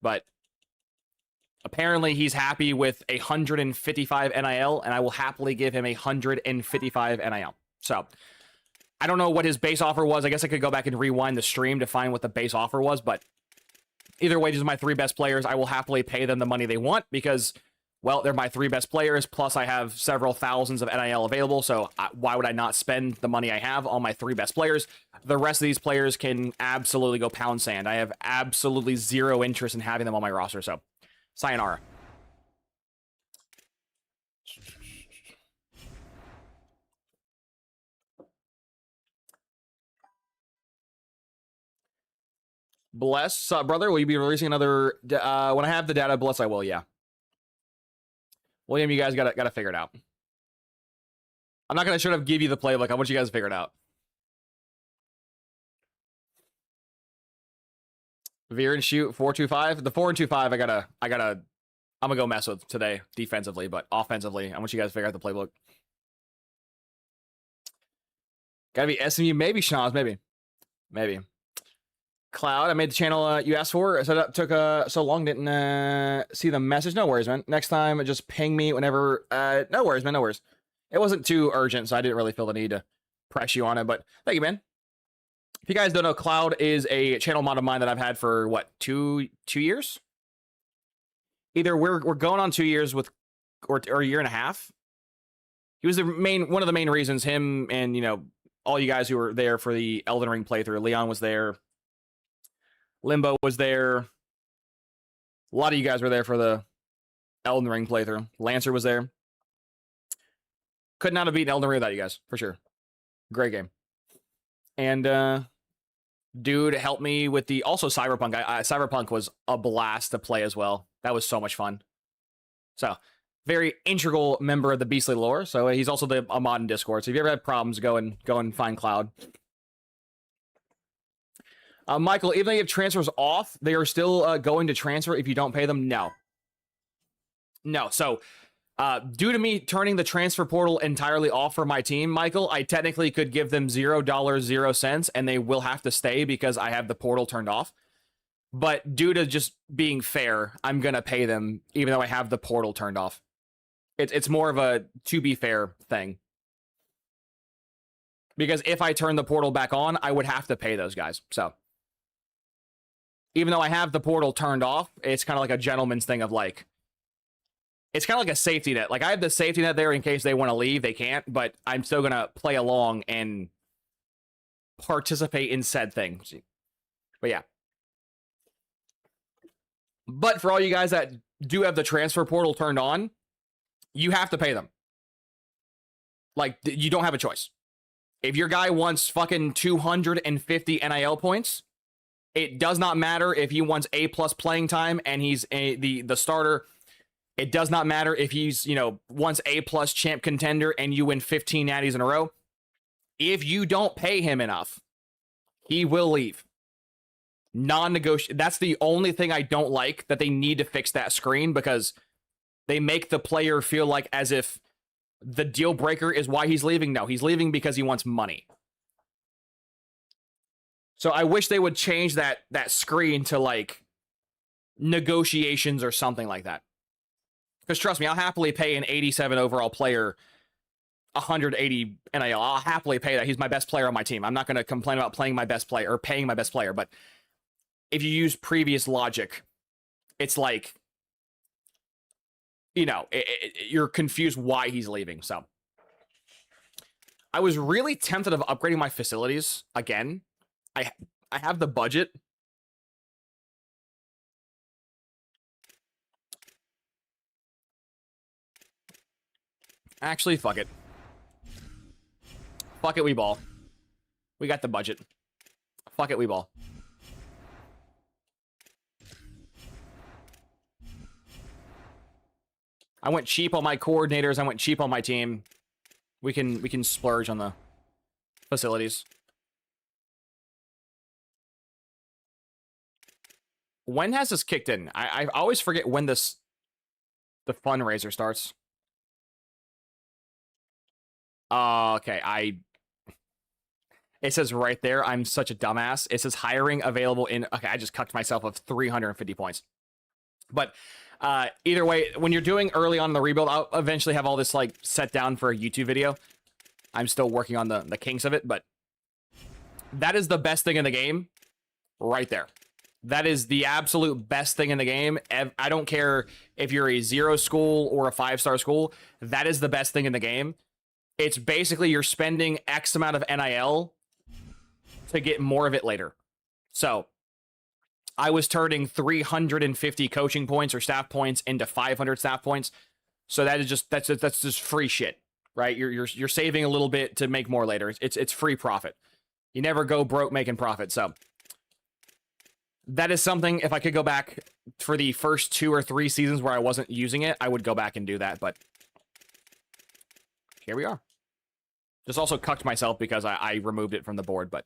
S1: but apparently he's happy with 155 NIL, and I will happily give him 155 NIL. So I don't know what his base offer was. I guess I could go back and rewind the stream to find what the base offer was, but either way, these are my 3 best players. I will happily pay them the money they want because, well, they're my 3 best players, plus I have several thousands of NIL available, so why would I not spend the money I have on my 3 best players? The rest of these players can absolutely go pound sand. I have absolutely zero interest in having them on my roster, so sayonara. Bless, brother, will you be releasing another? When I have the data, Bless, I will, yeah. William, you guys gotta figure it out. I'm not gonna sort of give you the playbook. I want you guys to figure it out. Veer and shoot 4-2-5. The 4-2-5, I'm gonna go mess with today defensively, but offensively, I want you guys to figure out the playbook. Gotta be SMU, maybe Schnoz, maybe. Cloud, I made the channel you asked for. So that took so long, didn't see the message. No worries, man. Next time, just ping me whenever. No worries, man. No worries. It wasn't too urgent, so I didn't really feel the need to press you on it. But thank you, man. If you guys don't know, Cloud is a channel mod of mine that I've had for what, two years? Either we're going on 2 years with, or a year and a half. He was one of the main reasons. Him and all you guys who were there for the Elden Ring playthrough. Leon was there. Limbo was there. A lot of you guys were there for the Elden Ring playthrough. Lancer was there. Could not have beaten Elden Ring without you guys, for sure. Great game. And dude helped me with the also Cyberpunk. Cyberpunk was a blast to play as well. That was so much fun. So very integral member of the Beastly lore. So he's also a mod in Discord. So if you ever had problems, go and find Cloud. Michael, even though you have transfers off, they are still going to transfer if you don't pay them? No. So, due to me turning the transfer portal entirely off for my team, Michael, I technically could give them $0, 0 cents, and they will have to stay because I have the portal turned off. But due to just being fair, I'm going to pay them even though I have the portal turned off. It's more of a to be fair thing. Because if I turn the portal back on, I would have to pay those guys. So even though I have the portal turned off, it's kind of like a gentleman's thing of like, it's kind of like a safety net. Like I have the safety net there in case they want to leave, they can't, but I'm still going to play along and participate in said thing. But yeah. But for all you guys that do have the transfer portal turned on, you have to pay them. Like, you don't have a choice. If your guy wants fucking 250 NIL points, it does not matter if he wants A+ playing time and he's the starter. It does not matter if he's, wants A+ champ contender and you win 15 natties in a row. If you don't pay him enough, he will leave. Non-negotiable. That's the only thing I don't like, that they need to fix that screen, because they make the player feel like as if the deal breaker is why he's leaving. No, he's leaving because he wants money. So I wish they would change that screen to like negotiations or something like that. Because trust me, I'll happily pay an 87 overall player 180 NIL. I'll happily pay that. He's my best player on my team. I'm not going to complain about playing my best player or paying my best player. But if you use previous logic, it's like, you're confused why he's leaving. So I was really tempted of upgrading my facilities again. I have the budget. Actually, fuck it. Fuck it, we ball. We got the budget. Fuck it, we ball. I went cheap on my coordinators. I went cheap on my team. We can splurge on the facilities. When has this kicked in? I always forget when the fundraiser starts. Okay, it says right there, I'm such a dumbass. It says hiring available in... Okay, I just cucked myself of 350 points. But either way, when you're doing early on in the rebuild, I'll eventually have all this like set down for a YouTube video. I'm still working on the kinks of it, but that is the best thing in the game right there. That is the absolute best thing in the game. I don't care if you're a 0 school or a 5-star school. That is the best thing in the game. It's basically you're spending X amount of NIL to get more of it later. So I was turning 350 coaching points or staff points into 500 staff points. So that is that's just free shit, right? You're saving a little bit to make more later. It's free profit. You never go broke making profit. So that is something, if I could go back for the first 2 or 3 seasons where I wasn't using it, I would go back and do that. But here we are. Just also cucked myself because I removed it from the board, but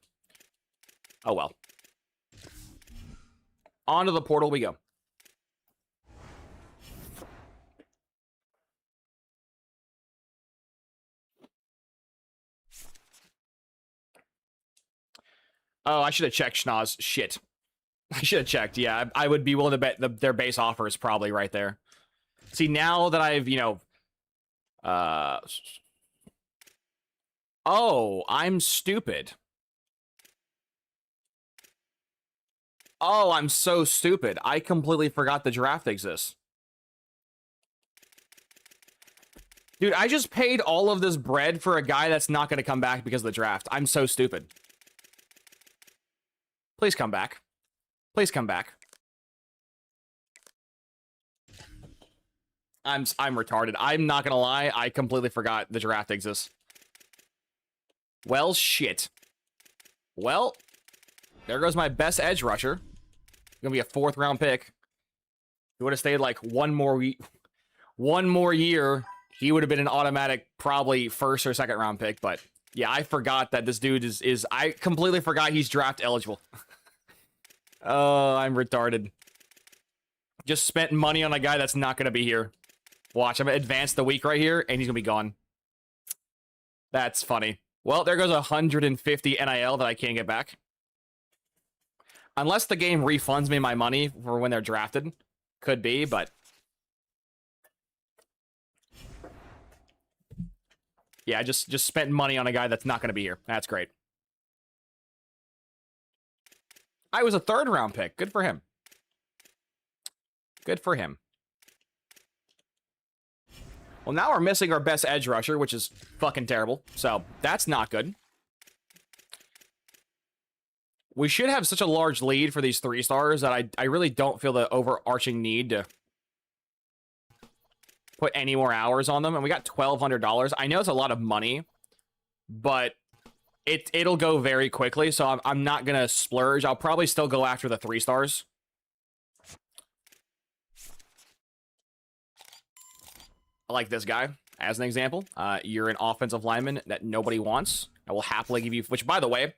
S1: oh well. Onto the portal we go. Oh, I should have checked Schnoz. Shit. I should have checked. Yeah, I would be willing to bet their base offer is probably right there. See, now that I've, oh, I'm stupid. Oh, I'm so stupid. I completely forgot the draft exists. Dude, I just paid all of this bread for a guy that's not going to come back because of the draft. I'm so stupid. Please come back. Please come back. I'm retarded. I'm not gonna lie. I completely forgot the draft exists. Well, shit. Well, there goes my best edge rusher. Gonna be a 4th round pick. He would have stayed like one more year. He would have been an automatic, probably 1st or 2nd round pick. But yeah, I forgot that this dude is I completely forgot he's draft eligible. Oh, I'm retarded. Just spent money on a guy that's not going to be here. Watch, I'm going to advance the week right here, and he's going to be gone. That's funny. Well, there goes 150 NIL that I can't get back. Unless the game refunds me my money for when they're drafted. Could be, but... yeah, just spent money on a guy that's not going to be here. That's great. I was a 3rd round pick. Good for him. Good for him. Well, now we're missing our best edge rusher, which is fucking terrible. So, that's not good. We should have such a large lead for these 3 stars that I really don't feel the overarching need to put any more hours on them. And we got $1,200. I know it's a lot of money, but it'll go very quickly. So I'm not going to splurge. I'll probably still go after the 3 stars. I like this guy as an example. You're an offensive lineman that nobody wants. I will happily give you, which by the way,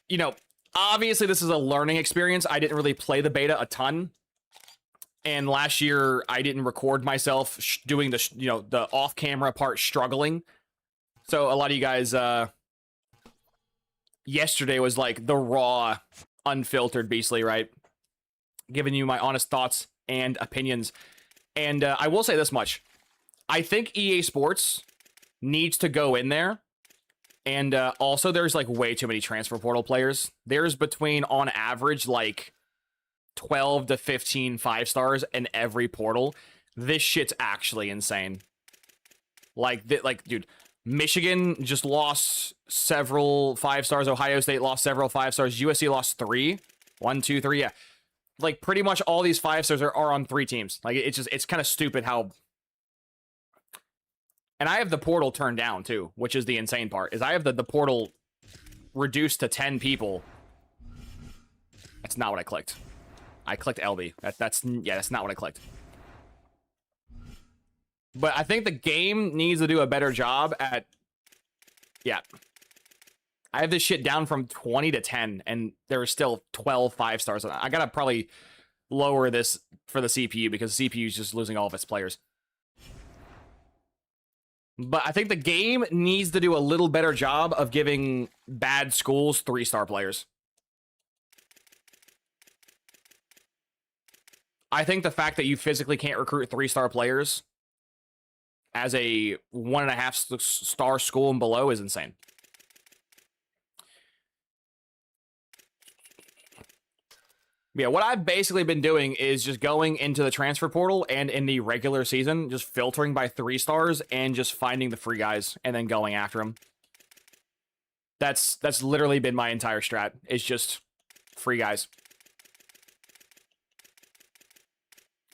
S1: you know, obviously this is a learning experience. I didn't really play the beta a ton. And last year I didn't record myself doing the, you know, the off camera part struggling. So a lot of you guys, yesterday was like the raw, unfiltered Beastly, right? Giving you my honest thoughts and opinions. And I will say this much. I think EA Sports needs to go in there. And also, there's like way too many transfer portal players. There's between, on average, like 12 to 15 5-stars in every portal. This shit's actually insane. Like, dude, Michigan just lost several 5-stars. Ohio State lost several 5-stars. USC lost 3. 1, 2, 3, yeah. Like, pretty much all these 5-stars are on 3 teams. Like, it's kind of stupid how... And I have the portal turned down, too, which is the insane part, is I have the portal reduced to 10 people. That's not what I clicked. I clicked LB. That's not what I clicked. But I think the game needs to do a better job at... Yeah. I have this shit down from 20 to 10, and there are still 12 5-stars. I gotta probably lower this for the CPU, because the CPU is just losing all of its players. But I think the game needs to do a little better job of giving bad schools 3-star players. I think the fact that you physically can't recruit 3-star players as a 1.5-star school and below is insane. Yeah, what I've basically been doing is just going into the transfer portal and in the regular season, just filtering by 3-stars and just finding the free guys and then going after them. That's literally been my entire strat. It's just free guys.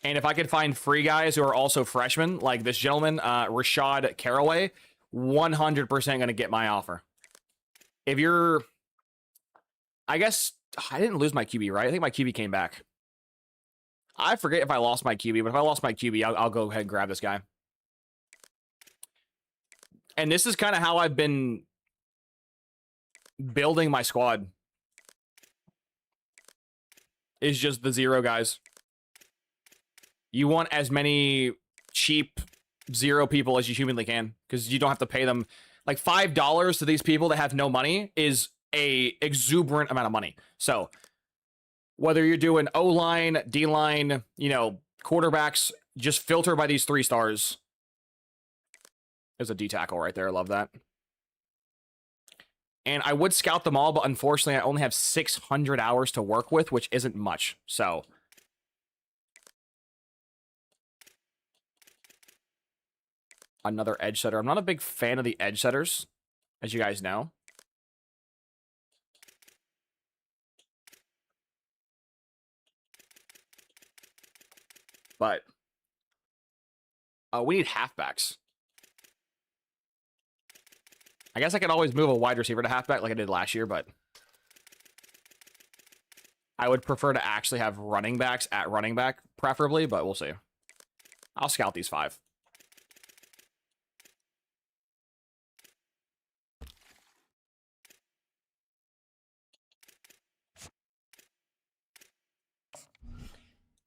S1: And if I could find free guys who are also freshmen, like this gentleman, Rashad Caraway, 100% going to get my offer. If you're... I guess... I didn't lose my QB, right? I think my QB came back. I forget if I lost my QB, but if I lost my QB, I'll go ahead and grab this guy. And this is kind of how I've been building my squad. Is just the 0 guys. You want as many cheap 0 people as you humanly can, because you don't have to pay them. Like $5 to these people that have no money is a exuberant amount of money. So whether you're doing O-line, D-line, you know, quarterbacks, just filter by these 3-stars. There's a D-tackle right there. I love that. And I would scout them all, but unfortunately I only have 600 hours to work with, which isn't much. So another edge setter. I'm not a big fan of the edge setters, as you guys know. But we need halfbacks. I guess I could always move a wide receiver to halfback like I did last year, but I would prefer to actually have running backs at running back, preferably, but we'll see. I'll scout these 5.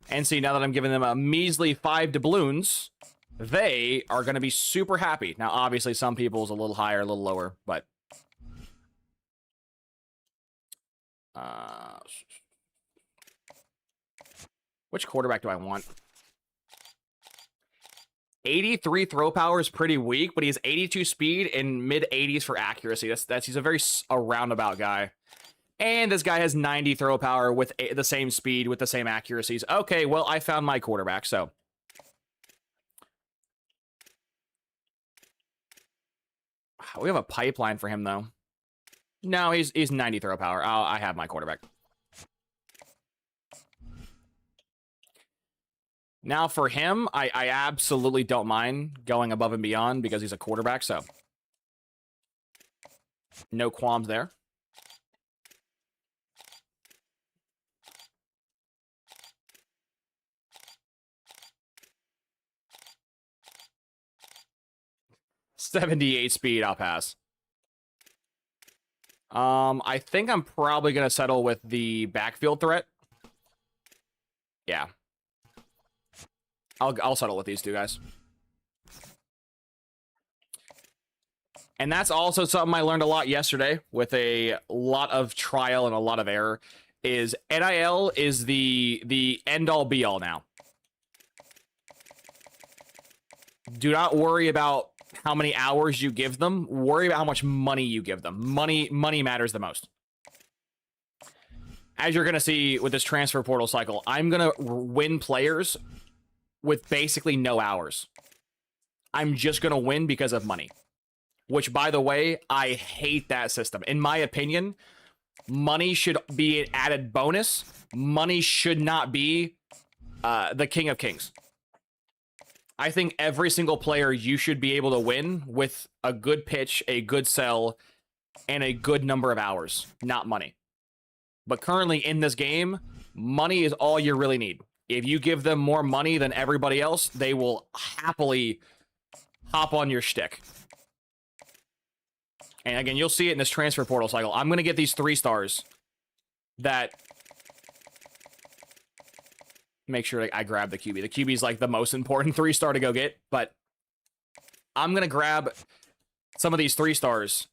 S1: And see, now that I'm giving them a measly 5 doubloons, they are going to be super happy. Now, obviously, some people's a little higher, a little lower, but... which quarterback do I want? 83 throw power is pretty weak, but he has 82 speed and mid-80s for accuracy. He's a very roundabout guy. And this guy has 90 throw power with the same speed, with the same accuracies. Okay, well, I found my quarterback, so. We have a pipeline for him, though. No, he's 90 throw power. I have my quarterback. Now for him, I absolutely don't mind going above and beyond because he's a quarterback, so no qualms there. .78 speed, I'll pass. I think I'm probably gonna settle with the backfield threat. Yeah. I'll settle with these two guys. And that's also something I learned a lot yesterday with a lot of trial and a lot of error, is NIL is the end-all be-all now. Do not worry about how many hours you give them. Worry about how much money you give them. Money matters the most. As you're going to see with this transfer portal cycle, I'm going to win players with basically no hours. I'm just going to win because of money. Which, by the way, I hate that system. In my opinion, money should be an added bonus. Money should not be the king of kings. I think every single player you should be able to win with a good pitch, a good sell, and a good number of hours, not money. But currently in this game, money is all you really need. If you give them more money than everybody else, they will happily hop on your shtick. And again, you'll see it in this transfer portal cycle. I'm going to get these 3 stars that... Make sure I grab the QB. The QB is like the most important 3-star to go get, but I'm going to grab some of these 3 stars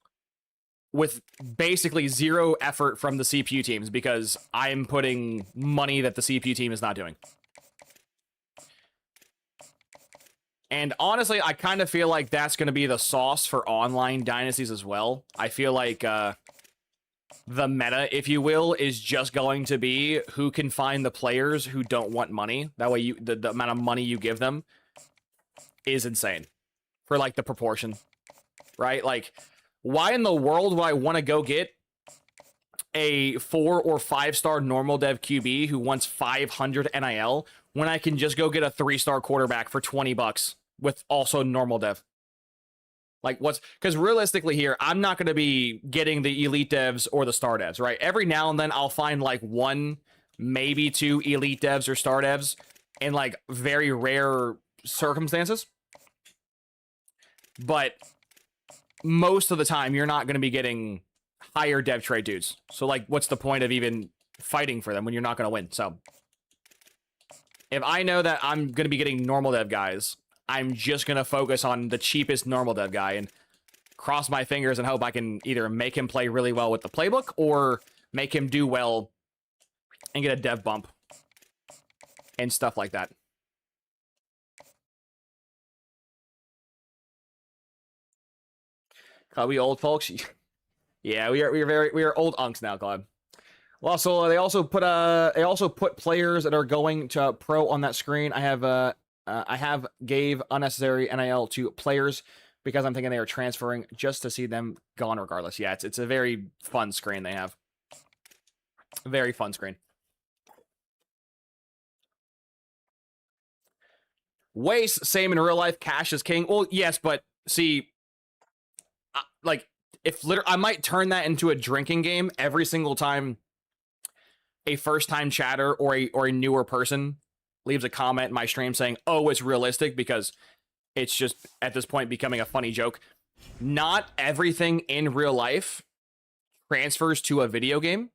S1: with basically 0 effort from the CPU teams because I'm putting money that the CPU team is not doing. And honestly, I kind of feel like that's going to be the sauce for online dynasties as well. I feel like the meta, if you will, is just going to be who can find the players who don't want money. That way, the amount of money you give them is insane for, like, the proportion, right? Like, why in the world would I want to go get a 4 or 5-star normal dev QB who wants 500 NIL when I can just go get a 3-star quarterback for $20 with also normal dev? Like, what's... Because realistically here, I'm not going to be getting the elite devs or the star devs, right? Every now and then, I'll find, like, 1, maybe 2 elite devs or star devs in, like, very rare circumstances. But most of the time, you're not going to be getting higher dev trade dudes. So, like, what's the point of even fighting for them when you're not going to win? So, if I know that I'm going to be getting normal dev guys, I'm just going to focus on the cheapest normal dev guy and cross my fingers and hope I can either make him play really well with the playbook or make him do well and get a dev bump and stuff like that. Are we old folks? Yeah, we are old unks now, Claude. Well, also they also put players that are going to pro on that screen. I have gave unnecessary NIL to players because I'm thinking they are transferring just to see them gone regardless. Yeah, it's a very fun screen they have. Very fun screen. Waste, same in real life. Cash is king. Well, yes, but see, like, if I might turn that into a drinking game every single time a first-time chatter or a newer person leaves a comment in my stream saying, oh, it's realistic, because it's just, at this point, becoming a funny joke. Not everything in real life transfers to a video game.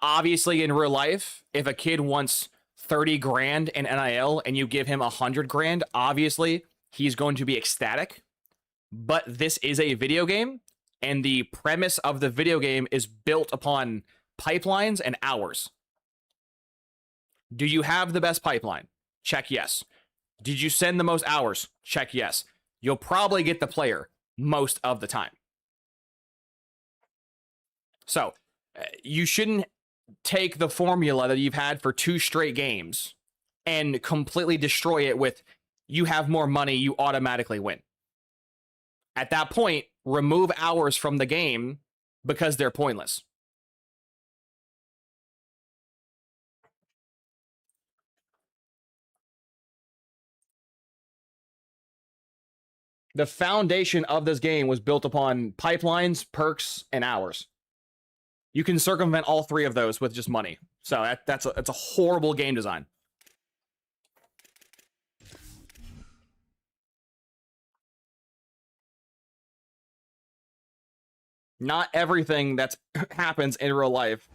S1: Obviously, in real life, if a kid wants 30 grand in NIL and you give him 100 grand, obviously, he's going to be ecstatic. But this is a video game, and the premise of the video game is built upon pipelines and hours. Do you have the best pipeline? Check yes. Did you send the most hours? Check yes. You'll probably get the player most of the time. So, you shouldn't take the formula that you've had for 2 straight games and completely destroy it with, you have more money, you automatically win. At that point, remove hours from the game because they're pointless. The foundation of this game was built upon pipelines, perks, and hours. You can circumvent all three of those with just money. So that's a horrible game design. Not everything that happens in real life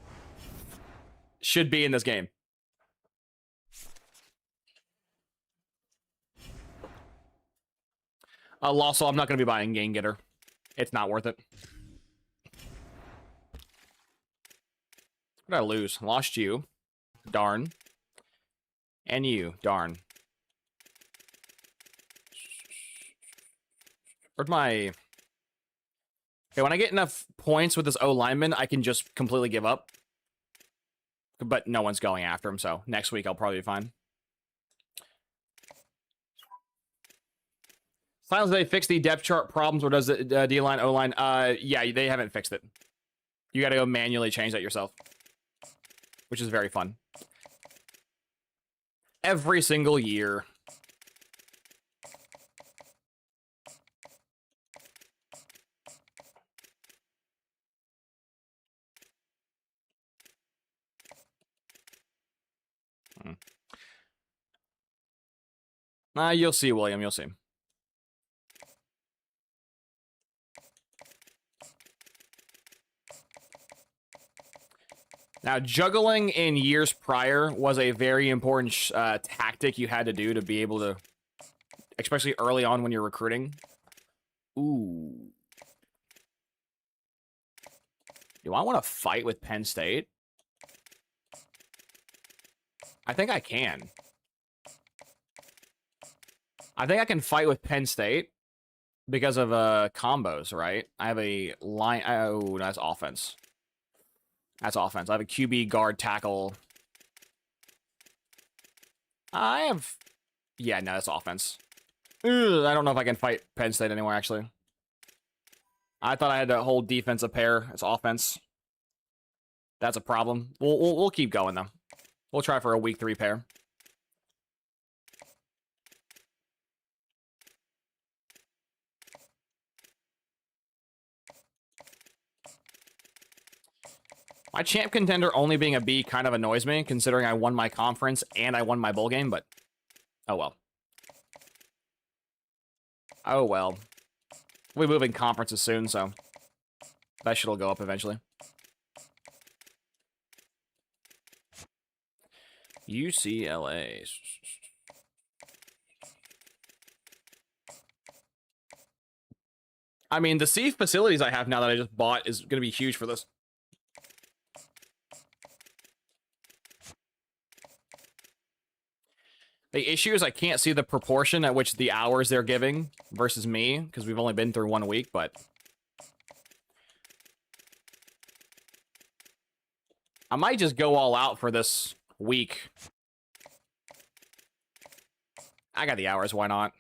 S1: should be in this game. Also, I'm not going to be buying Game Getter. It's not worth it. What did I lose? Lost you. Darn. And you. Darn. Where'd my... Okay, when I get enough points with this O lineman, I can just completely give up. But no one's going after him, so next week I'll probably be fine. Silence, they fix the depth chart problems, or does it D-line, O-line? Yeah, they haven't fixed it. You gotta go manually change that yourself. Which is very fun. Every single year. You'll see, William, you'll see. Now, juggling in years prior was a very important tactic you had to do to be able to, especially early on when you're recruiting. Ooh. Do I want to fight with Penn State? I think I can. I think I can fight with Penn State because of combos, right? I have a line. Oh, that's offense. That's offense. I have a QB, guard, tackle. I have... Yeah, no, that's offense. Ugh, I don't know if I can fight Penn State anymore, actually. I thought I had to hold defensive pair. It's offense. That's a problem. We'll keep going, though. We'll try for a week 3 pair. My champ contender only being a B kind of annoys me, considering I won my conference and I won my bowl game, but oh well. Oh well. We'll be moving conferences soon, so that shit'll go up eventually. UCLA. I mean, the C facilities I have now that I just bought is going to be huge for this. The issue is I can't see the proportion at which the hours they're giving versus me, because we've only been through 1 week, but... I might just go all out for this week. I got the hours, why not?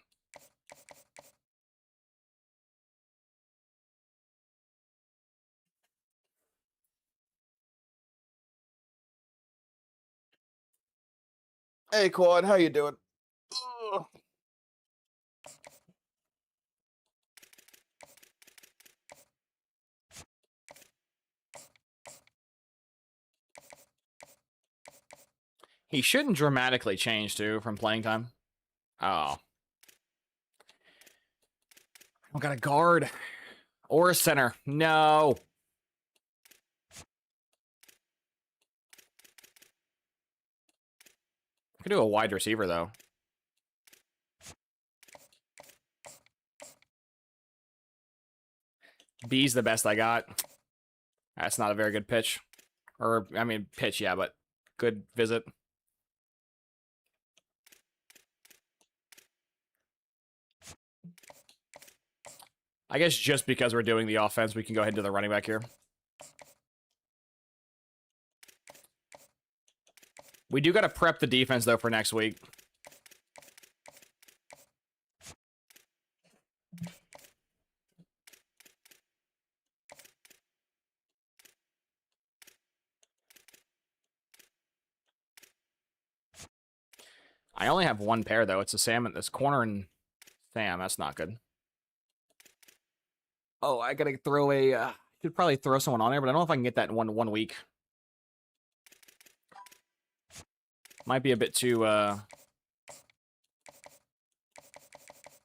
S1: Hey, Quad, how you doing? Ugh. He shouldn't dramatically change, too, from playing time. Oh. I got a guard. Or a center. No. I could do a wide receiver, though. B's the best I got. That's not a very good pitch. Or, I mean, pitch, yeah, but good visit. I guess just because we're doing the offense, we can go ahead and do the running back here. We do got to prep the defense, though, for next week. I only have one pair, though. It's a Sam at this corner and Sam. That's not good. Oh, I gotta throw a... should probably throw someone on there, but I don't know if I can get that in one week. Might be a bit too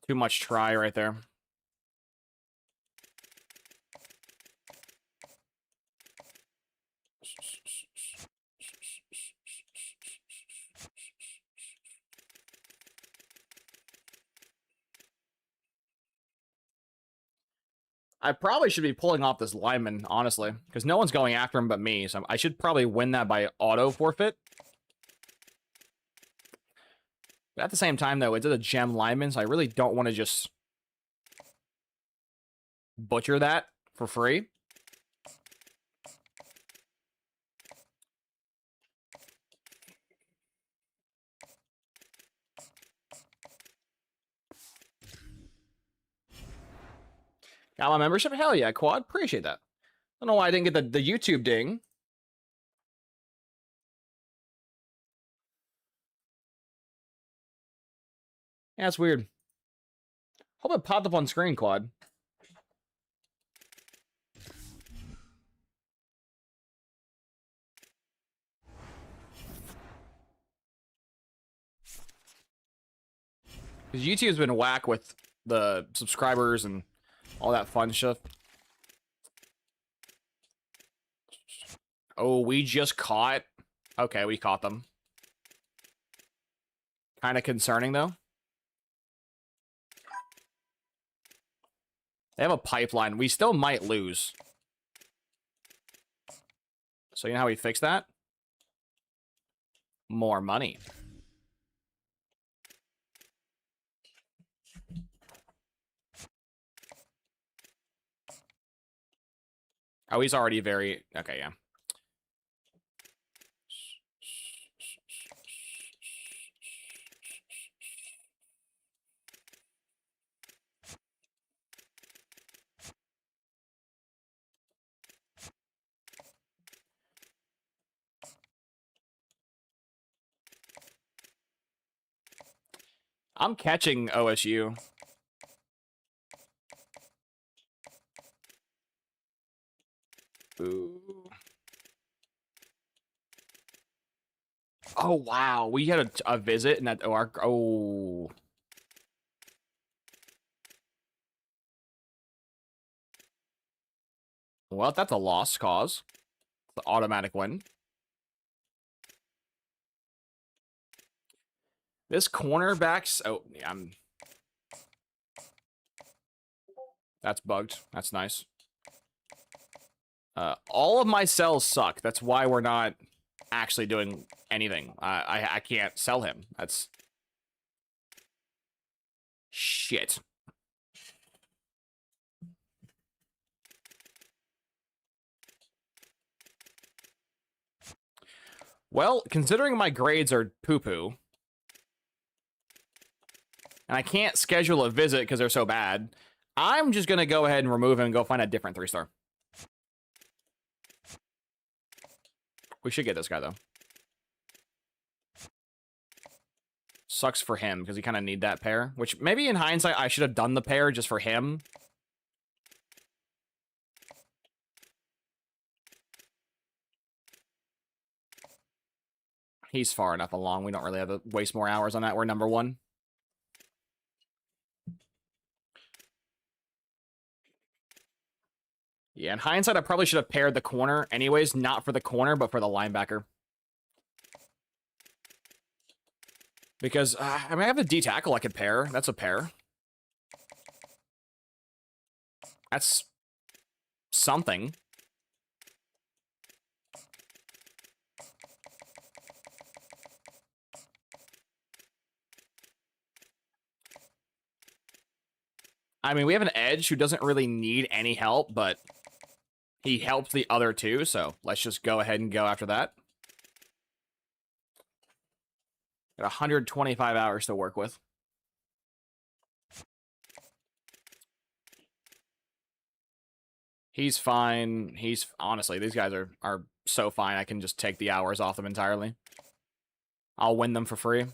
S1: much try right there. I probably should be pulling off this lineman, honestly, because no one's going after him but me, so I should probably win that by auto forfeit. But at the same time, though, it's a gem lineman, so I really don't want to just butcher that for free. Got my membership? Hell yeah, Quad. Appreciate that. I don't know why I didn't get the YouTube ding. Yeah, it's weird. Hope it popped up on screen, Quad. Because YouTube's been whack with the subscribers and all that fun stuff. Oh, we just caught... Okay, we caught them. Kind of concerning, though. They have a pipeline. We still might lose. So you know how we fix that? More money. Oh, he's already very... Okay, yeah. I'm catching OSU. Ooh. Oh, wow. We had a visit and that... Oh. Well, that's a lost cause. The automatic win. This cornerback's... Oh, yeah, That's bugged. That's nice. All of my cells suck. That's why we're not actually doing anything. I can't sell him. That's... Shit. Well, considering my grades are poo-poo, and I can't schedule a visit because they're so bad, I'm just going to go ahead and remove him and go find a different 3-star. We should get this guy, though. Sucks for him, because he kind of need that pair. Which, maybe in hindsight, I should have done the pair just for him. He's far enough along. We don't really have to waste more hours on that. We're number 1. Yeah, in hindsight, I probably should have paired the corner anyways. Not for the corner, but for the linebacker. Because, I mean, I have a D-tackle I could pair. That's a pair. That's something. I mean, we have an edge who doesn't really need any help, but he helped the other two, so let's just go ahead and go after that. Got 125 hours to work with. He's fine. He's... Honestly, these guys are so fine. I can just take the hours off them entirely. I'll win them for free.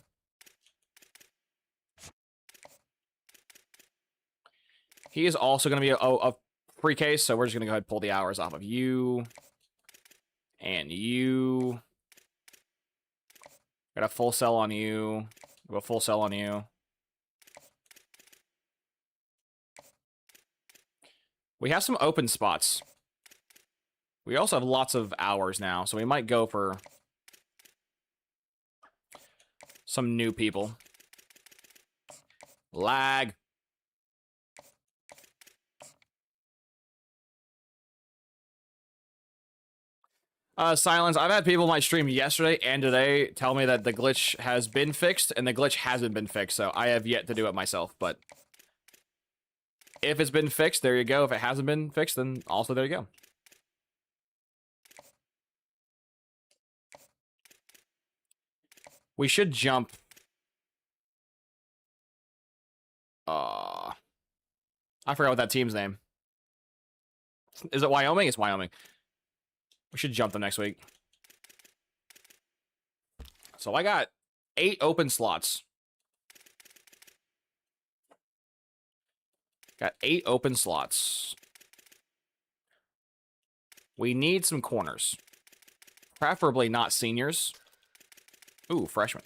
S1: He is also going to be a free case, so we're just going to go ahead and pull the hours off of you. And you. Got a full sell on you. Got a full sell on you. We have some open spots. We also have lots of hours now, so we might go for some new people. Lag. Silence. I've had people in my stream yesterday and today tell me that the glitch has been fixed, and the glitch hasn't been fixed, so I have yet to do it myself, but if it's been fixed, there you go. If it hasn't been fixed, then also there you go. We should jump. I forgot what that team's name. Is it Wyoming? It's Wyoming. We should jump them next week. So I got 8 open slots. Got 8 open slots. We need some corners. Preferably not seniors. Ooh, freshmen.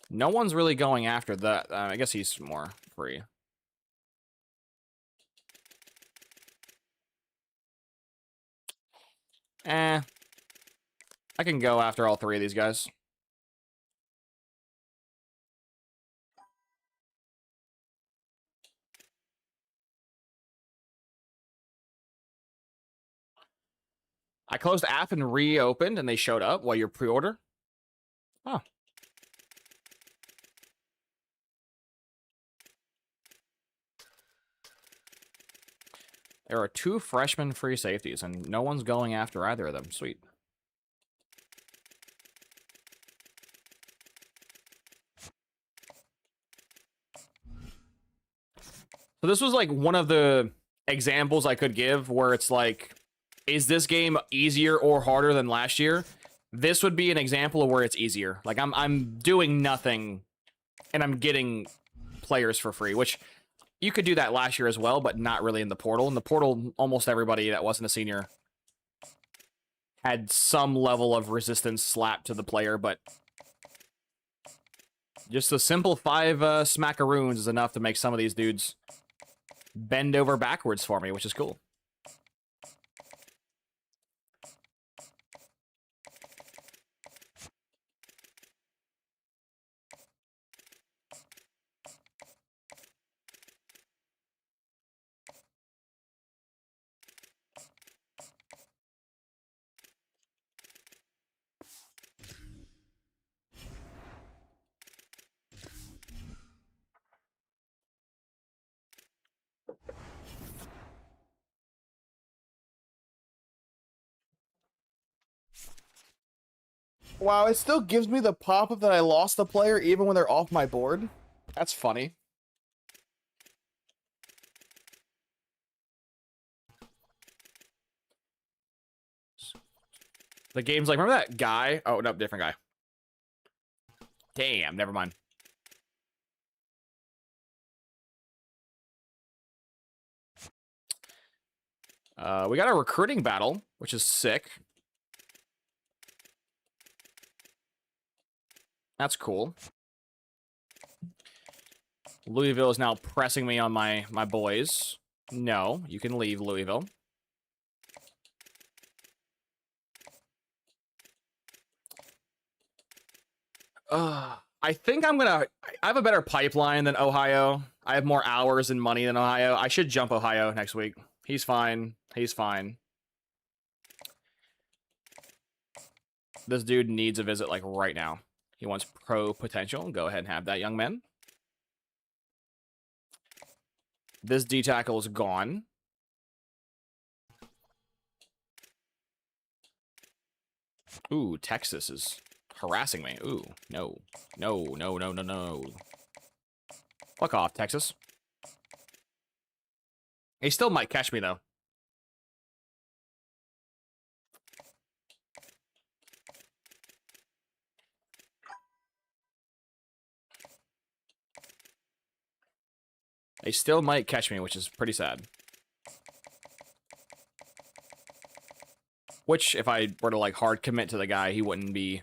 S1: No one's really going after that. I guess he's more free. I can go after all 3 of these guys. I closed the app and reopened, and they showed up while you're pre-order. Oh. There are 2 freshman free safeties, and no one's going after either of them. Sweet. So this was like one of the examples I could give where it's like, is this game easier or harder than last year? This would be an example of where it's easier. Like I'm doing nothing and I'm getting players for free, which you could do that last year as well, but not really in the portal. In the portal, almost everybody that wasn't a senior had some level of resistance slapped to the player, but just a simple 5 smackaroons is enough to make some of these dudes bend over backwards for me, which is cool. Wow, it still gives me the pop-up that I lost the player even when they're off my board. That's funny. The game's like, remember that guy? Oh, no, different guy. Damn, never mind. We got a recruiting battle, which is sick. That's cool. Louisville is now pressing me on my boys. No, you can leave Louisville. I think I'm gonna... I have a better pipeline than Ohio. I have more hours and money than Ohio. I should jump Ohio next week. He's fine. He's fine. This dude needs a visit, like, right now. He wants pro potential. Go ahead and have that, young man. This D-tackle is gone. Ooh, Texas is harassing me. Ooh, no. No, no, no, no, no. Fuck off, Texas. He still might catch me, though. They still might catch me, which is pretty sad. Which, if I were to, like, hard commit to the guy, he wouldn't be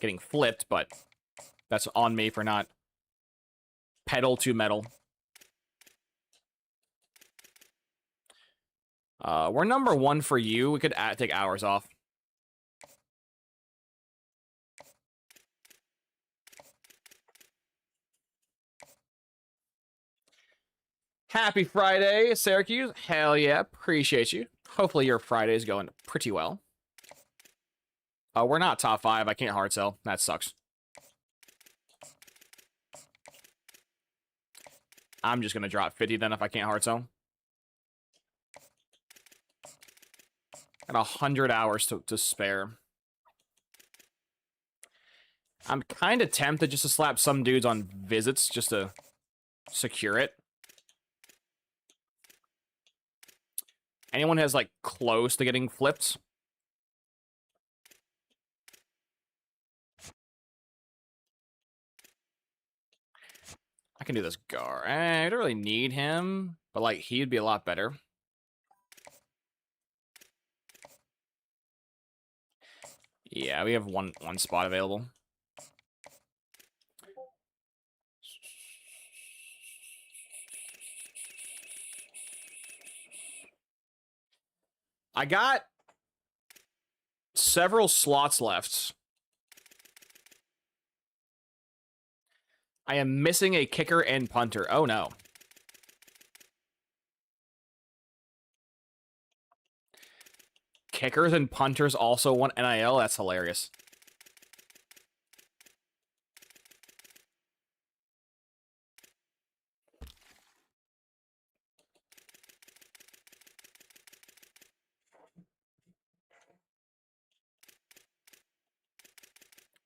S1: getting flipped, but that's on me for not pedal to metal. We're number 1 for you. We could take hours off. Happy Friday, Syracuse. Hell yeah, appreciate you. Hopefully your Friday's going pretty well. We're not top 5. I can't hard sell. That sucks. I'm just going to drop 50 then if I can't hard sell. Got 100 hours to spare. I'm kind of tempted just to slap some dudes on visits just to secure it. Anyone has, like, close to getting flipped? I can do this Gar. I don't really need him, but, like, he'd be a lot better. Yeah, we have one spot available. I got several slots left. I am missing a kicker and punter. Oh, no. Kickers and punters also want NIL? That's hilarious.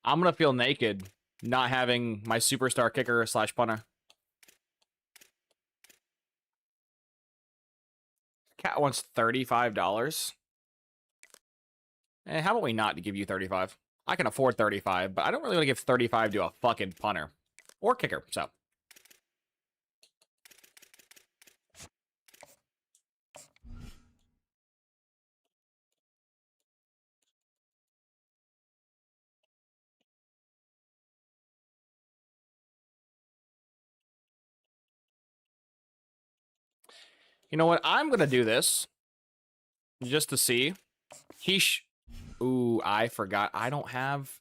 S1: I'm gonna feel naked not having my superstar kicker / punter. Cat wants $35. How about we not give you 35? I can afford 35, but I don't really want to give 35 to a fucking punter. Or kicker, so. You know what? I'm gonna do this. Just to see. Ooh, I forgot. I don't have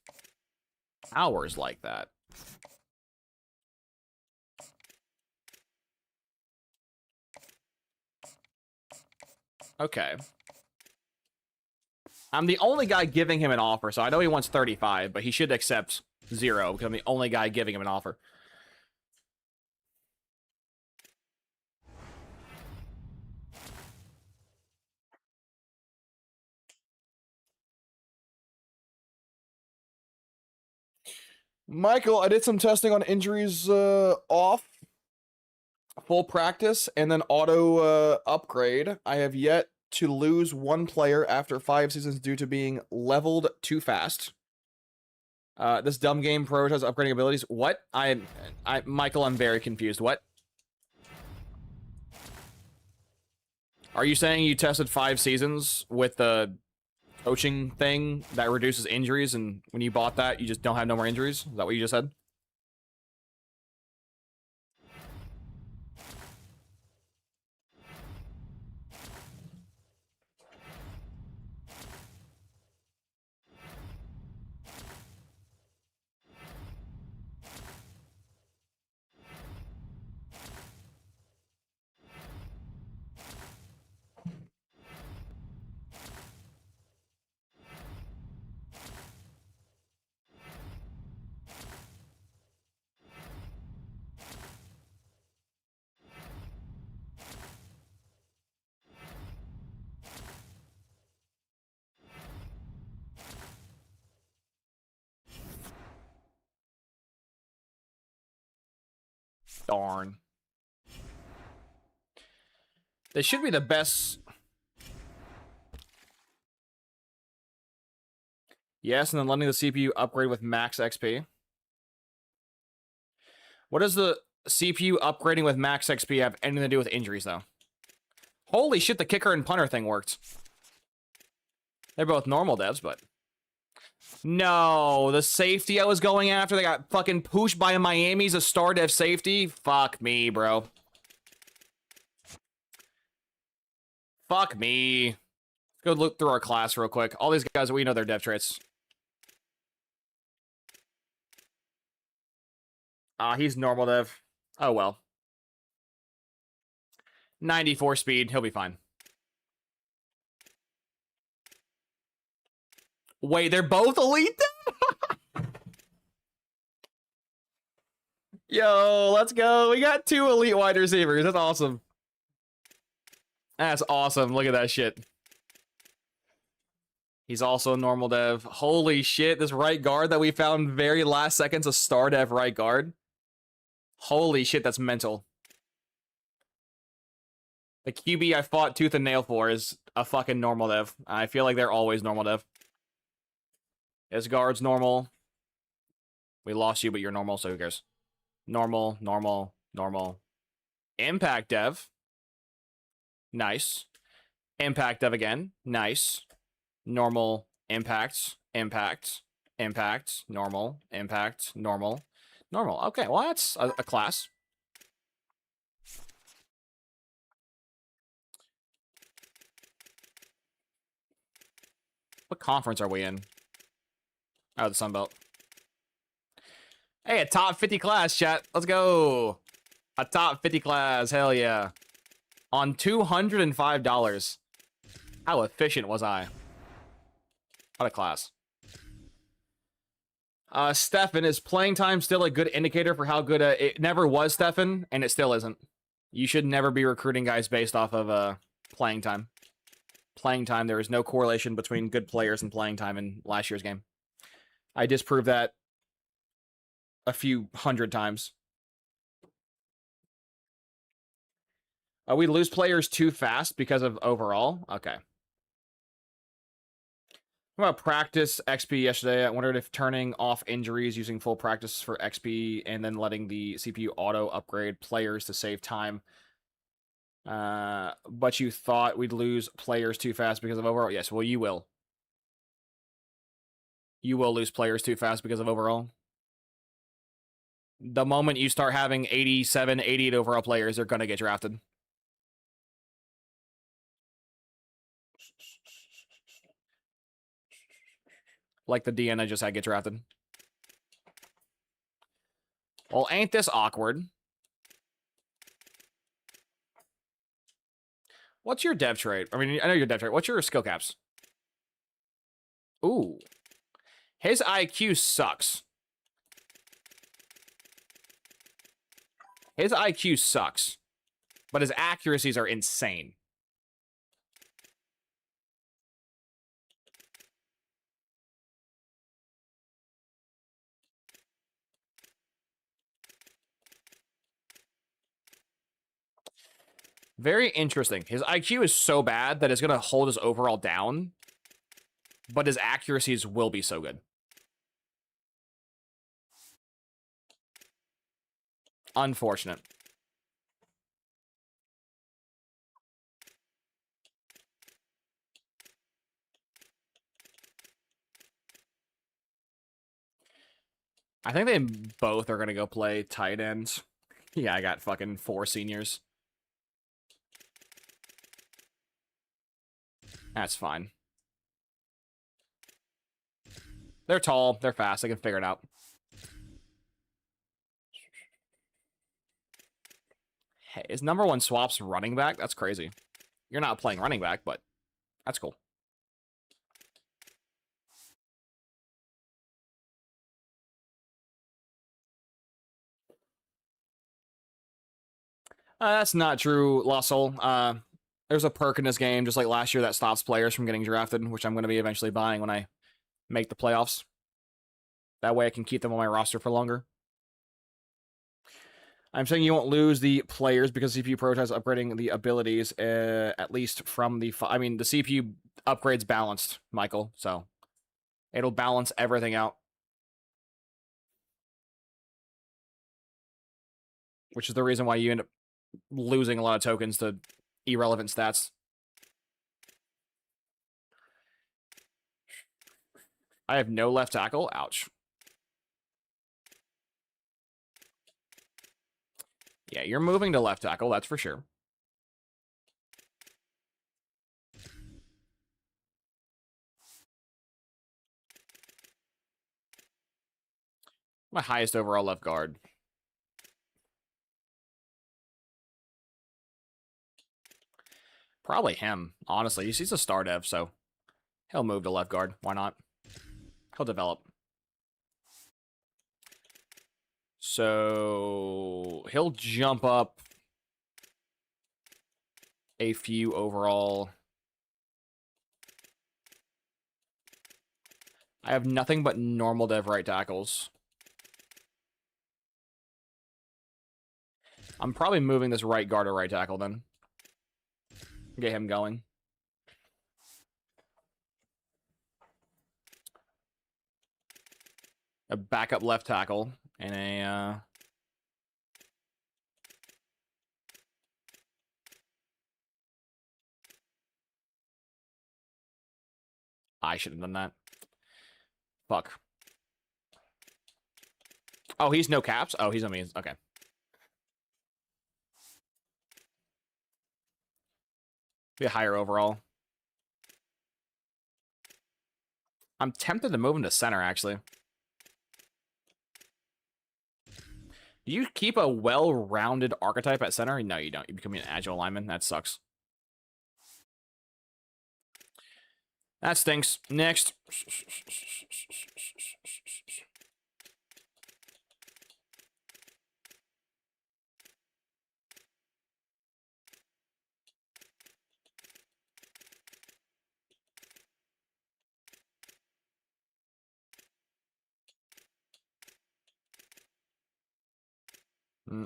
S1: hours like that. Okay. I'm the only guy giving him an offer, so I know he wants 35, but he should accept 0 because I'm the only guy giving him an offer. Michael, I did some testing on injuries off, full practice, and then auto upgrade. I have yet to lose one player after 5 seasons due to being leveled too fast. This dumb game prioritizes upgrading abilities. What? Michael, I'm very confused. What? Are you saying you tested 5 seasons with the coaching thing that reduces injuries, and when you bought that, you just don't have no more injuries? Is that what you just said? Darn. They should be the best. Yes, and then letting the CPU upgrade with max XP. What is the CPU upgrading with max XP have anything to do with injuries, though? Holy shit, the kicker and punter thing worked. They're both normal devs, but... No, the safety I was going after, they got fucking pushed by Miami's a star dev safety? Fuck me, bro. Fuck me. Go look through our class real quick. All these guys, we know their dev traits. He's normal dev. Oh, well. 94 speed. He'll be fine. Wait, they're both elite? Yo, let's go. We got 2 elite wide receivers. That's awesome. That's awesome. Look at that shit. He's also a normal dev. Holy shit, this right guard that we found very last second's a star dev right guard. Holy shit, that's mental. The QB I fought tooth and nail for is a fucking normal dev. I feel like they're always normal dev. His guard's normal. We lost you, but you're normal, so who cares? Normal, normal, normal. Impact dev. Nice. Impact dev again. Nice. Normal, impact, impact, impact, normal, impact, normal, normal. Okay, well, that's a class. What conference are we in? Oh, the Sun Belt. Hey, a top 50 class, chat. Let's go. A top 50 class. Hell yeah. On $205. How efficient was I? What a class. Stefan, is playing time still a good indicator for how good it never was, Stefan, and it still isn't. You should never be recruiting guys based off of playing time. Playing time, there is no correlation between good players and playing time in last year's game. I disproved that a few hundred times. We lose players too fast because of overall? Okay. About practice XP yesterday. I wondered if turning off injuries using full practice for XP and then letting the CPU auto upgrade players to save time. But you thought we'd lose players too fast because of overall? Yes, well, you will. You will lose players too fast because of overall. The moment you start having 87, 88 overall players, they're going to get drafted. Like the DN I just had get drafted. Well, ain't this awkward? What's your dev trait? I mean, I know your dev trait. What's your skill caps? Ooh. His IQ sucks. His IQ sucks. But his accuracies are insane. Very interesting. His IQ is so bad that it's going to hold his overall down, but his accuracies will be so good. Unfortunate. I think they both are going to go play tight ends. Yeah, I got fucking 4 seniors. That's fine. They're tall. They're fast. I can figure it out. Hey, is number 1 swaps running back? That's crazy. You're not playing running back, but that's cool. That's not true, Lossol. There's a perk in this game, just like last year, that stops players from getting drafted, which I'm going to be eventually buying when I make the playoffs. That way I can keep them on my roster for longer. I'm saying you won't lose the players because CPU prioritizes upgrading the abilities, at least from the... I mean, the CPU upgrade's balanced, Michael, so it'll balance everything out. which is the reason why you end up losing a lot of tokens to irrelevant stats. I have no left tackle. Ouch. Yeah, you're moving to left tackle, that's for sure. My highest overall left guard. Probably him, honestly. He's a star dev, so he'll move to left guard. Why not? He'll develop. So he'll jump up a few overall. I have nothing but normal dev right tackles. I'm probably moving this right guard to right tackle then. Get him going. A backup left tackle and a I should have done that. Fuck. Oh, he's no caps? Oh, he's amazing. Okay. Be a higher overall. I'm tempted to move him to center, actually. Do you keep a well-rounded archetype at center? No, you don't. You become an agile lineman. That sucks. That stinks. Next.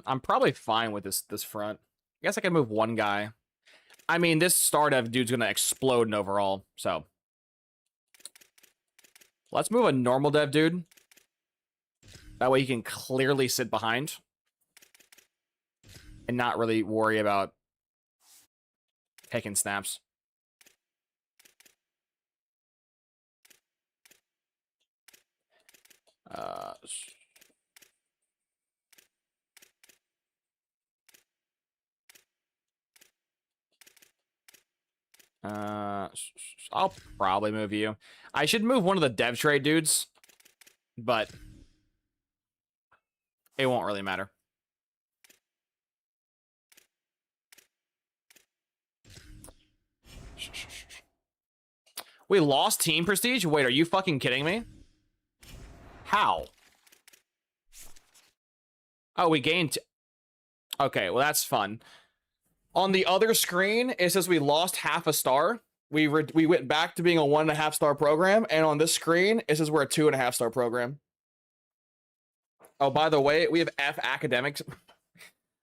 S1: I'm probably fine with this front. I guess I can move one guy. I mean, this star dev dude's gonna explode in overall, so. Let's move a normal dev dude. That way he can clearly sit behind. And not really worry about taking snaps. I'll probably move you. I should move one of the dev trade dudes, but it won't really matter. We lost team prestige? Wait, are you fucking kidding me? How? Oh, we gained... Okay, well, that's fun. On the other screen, it says we lost half a star. We went back to being a 1.5 star program, and on this screen, it says we're a 2.5 star program. Oh, by the way, we have F academics,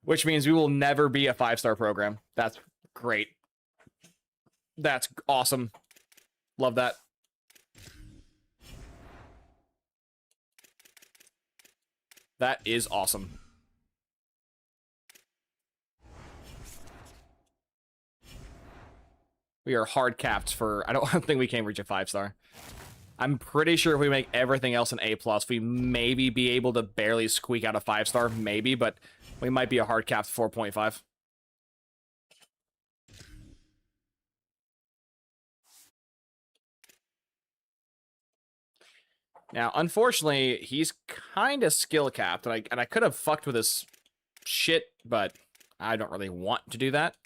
S1: which means we will never be a 5-star program. That's great. That's awesome. Love that. That is awesome. We are hard capped for... I don't think we can reach a 5-star. I'm pretty sure if we make everything else an A+, we maybe be able to barely squeak out a 5-star, maybe, but we might be a hard capped 4.5. Now, unfortunately, he's kind of skill capped, and I could have fucked with his shit, but I don't really want to do that.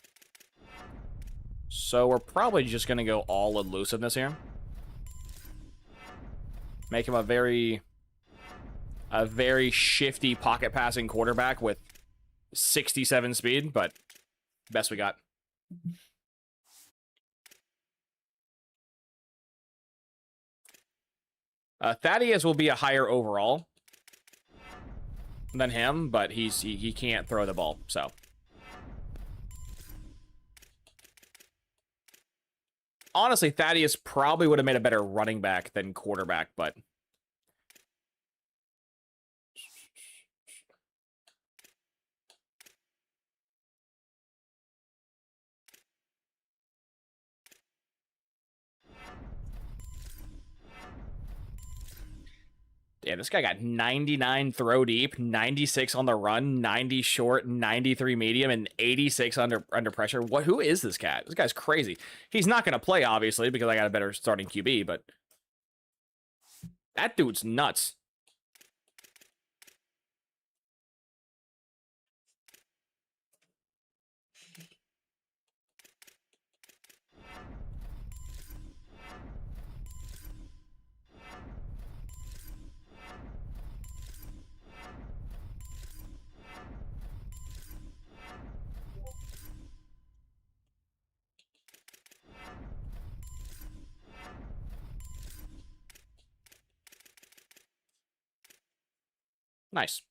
S1: So we're probably just going to go all elusiveness here. Make him a very shifty pocket passing quarterback with 67 speed, but best we got. Thaddeus will be a higher overall than him, but he can't throw the ball, so. Honestly, Thaddeus probably would have made a better running back than quarterback, but... Yeah, this guy got 99 throw deep, 96 on the run, 90 short, 93 medium, and 86 under pressure. Who is this cat? This guy's crazy. He's not going to play, obviously, because I got a better starting QB, but that dude's nuts. Nice.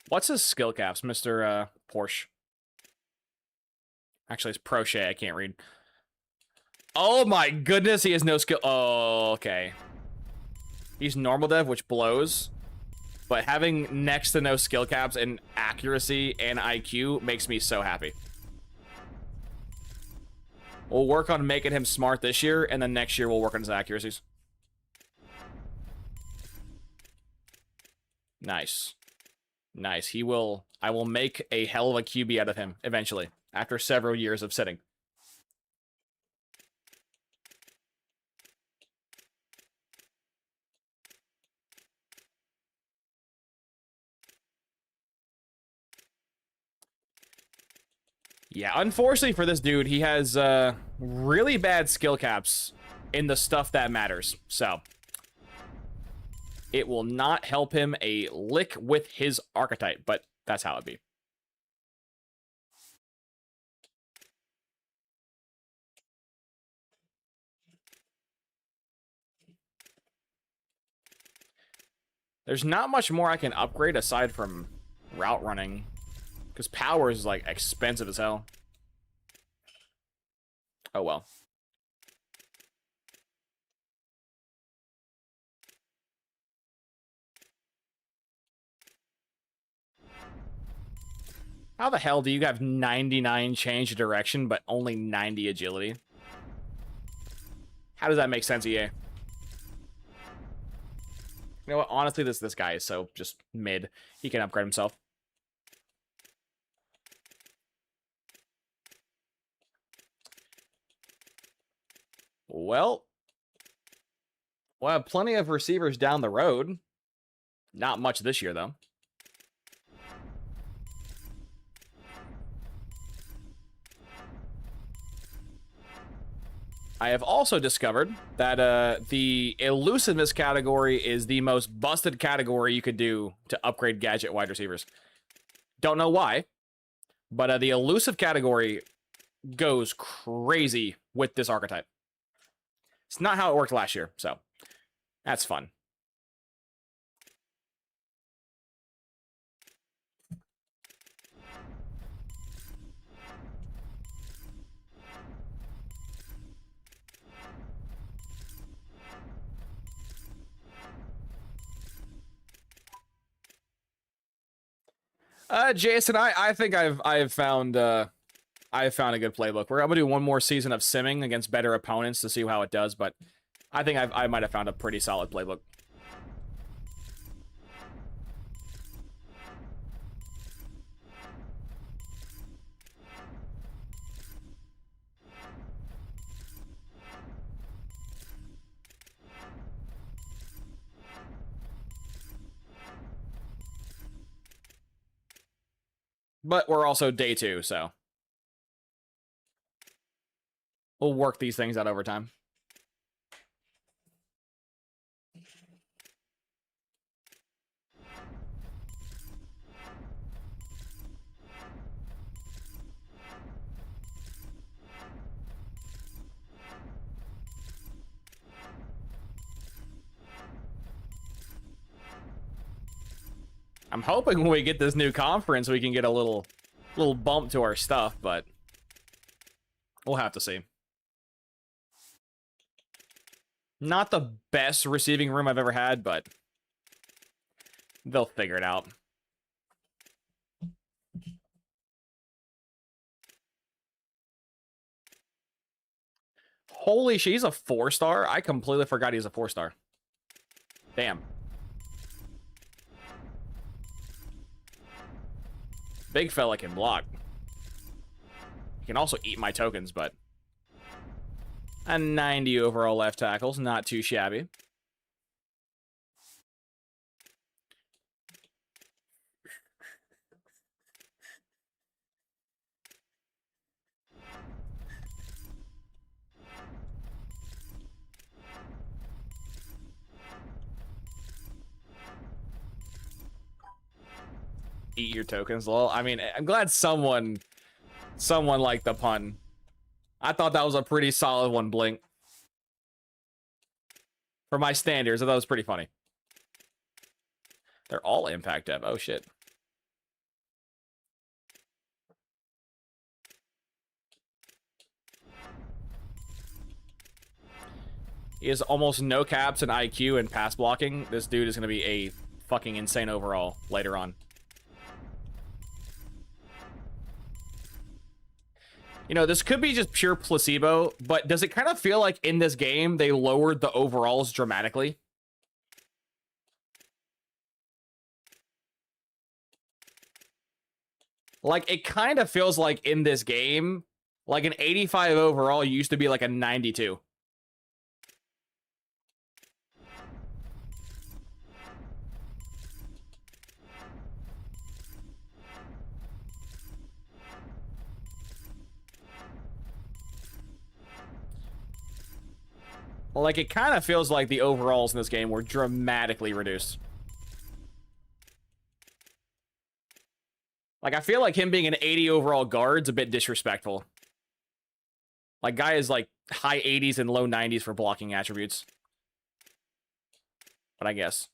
S1: What's his skill caps, Mr. Porsche? Actually, it's Prochet. I can't read. Oh my goodness, he has no skill. Oh, okay. He's normal dev, which blows. But having next to no skill caps and accuracy and IQ makes me so happy. We'll work on making him smart this year, and then next year we'll work on his accuracies. Nice. Nice. I will make a hell of a QB out of him eventually, after several years of sitting. Yeah, unfortunately for this dude, he has really bad skill caps in the stuff that matters. So it will not help him a lick with his archetype, but that's how it be. There's not much more I can upgrade aside from route running, because power is like expensive as hell. Oh well. How the hell do you have 99 change of direction, but only 90 agility? How does that make sense, EA? You know what? Honestly, this guy is so just mid. He can upgrade himself. Well, we'll have plenty of receivers down the road. Not much this year, though. I have also discovered that the elusiveness category is the most busted category you could do to upgrade gadget wide receivers. Don't know why, but the elusive category goes crazy with this archetype. It's not how it worked last year, so that's fun. Jason, I think I've found a good playbook. I'm gonna do one more season of simming against better opponents to see how it does, but I think I might have found a pretty solid playbook. But we're also day 2, so we'll work these things out over time. I'm hoping when we get this new conference, we can get a little bump to our stuff, but we'll have to see. Not the best receiving room I've ever had, but they'll figure it out. Holy shit, he's a 4-star? I completely forgot he's a 4-star. Damn. Big fella can block. He can also eat my tokens, but... A 90 overall left tackles, not too shabby. Eat your tokens, lol. I mean, I'm glad someone liked the pun. I thought that was a pretty solid one, Blink. For my standards, I thought it was pretty funny. They're all impact dev. Oh, shit. He has almost no caps in IQ and pass blocking. This dude is going to be a fucking insane overall later on. You know, this could be just pure placebo, but does it kind of feel like in this game they lowered the overalls dramatically? Like, it kind of feels like in this game, like an 85 overall used to be like a 92. Like, it kind of feels like the overalls in this game were dramatically reduced. Like, I feel like him being an 80 overall guard's a bit disrespectful. Like, guy is like high 80s and low 90s for blocking attributes. But I guess.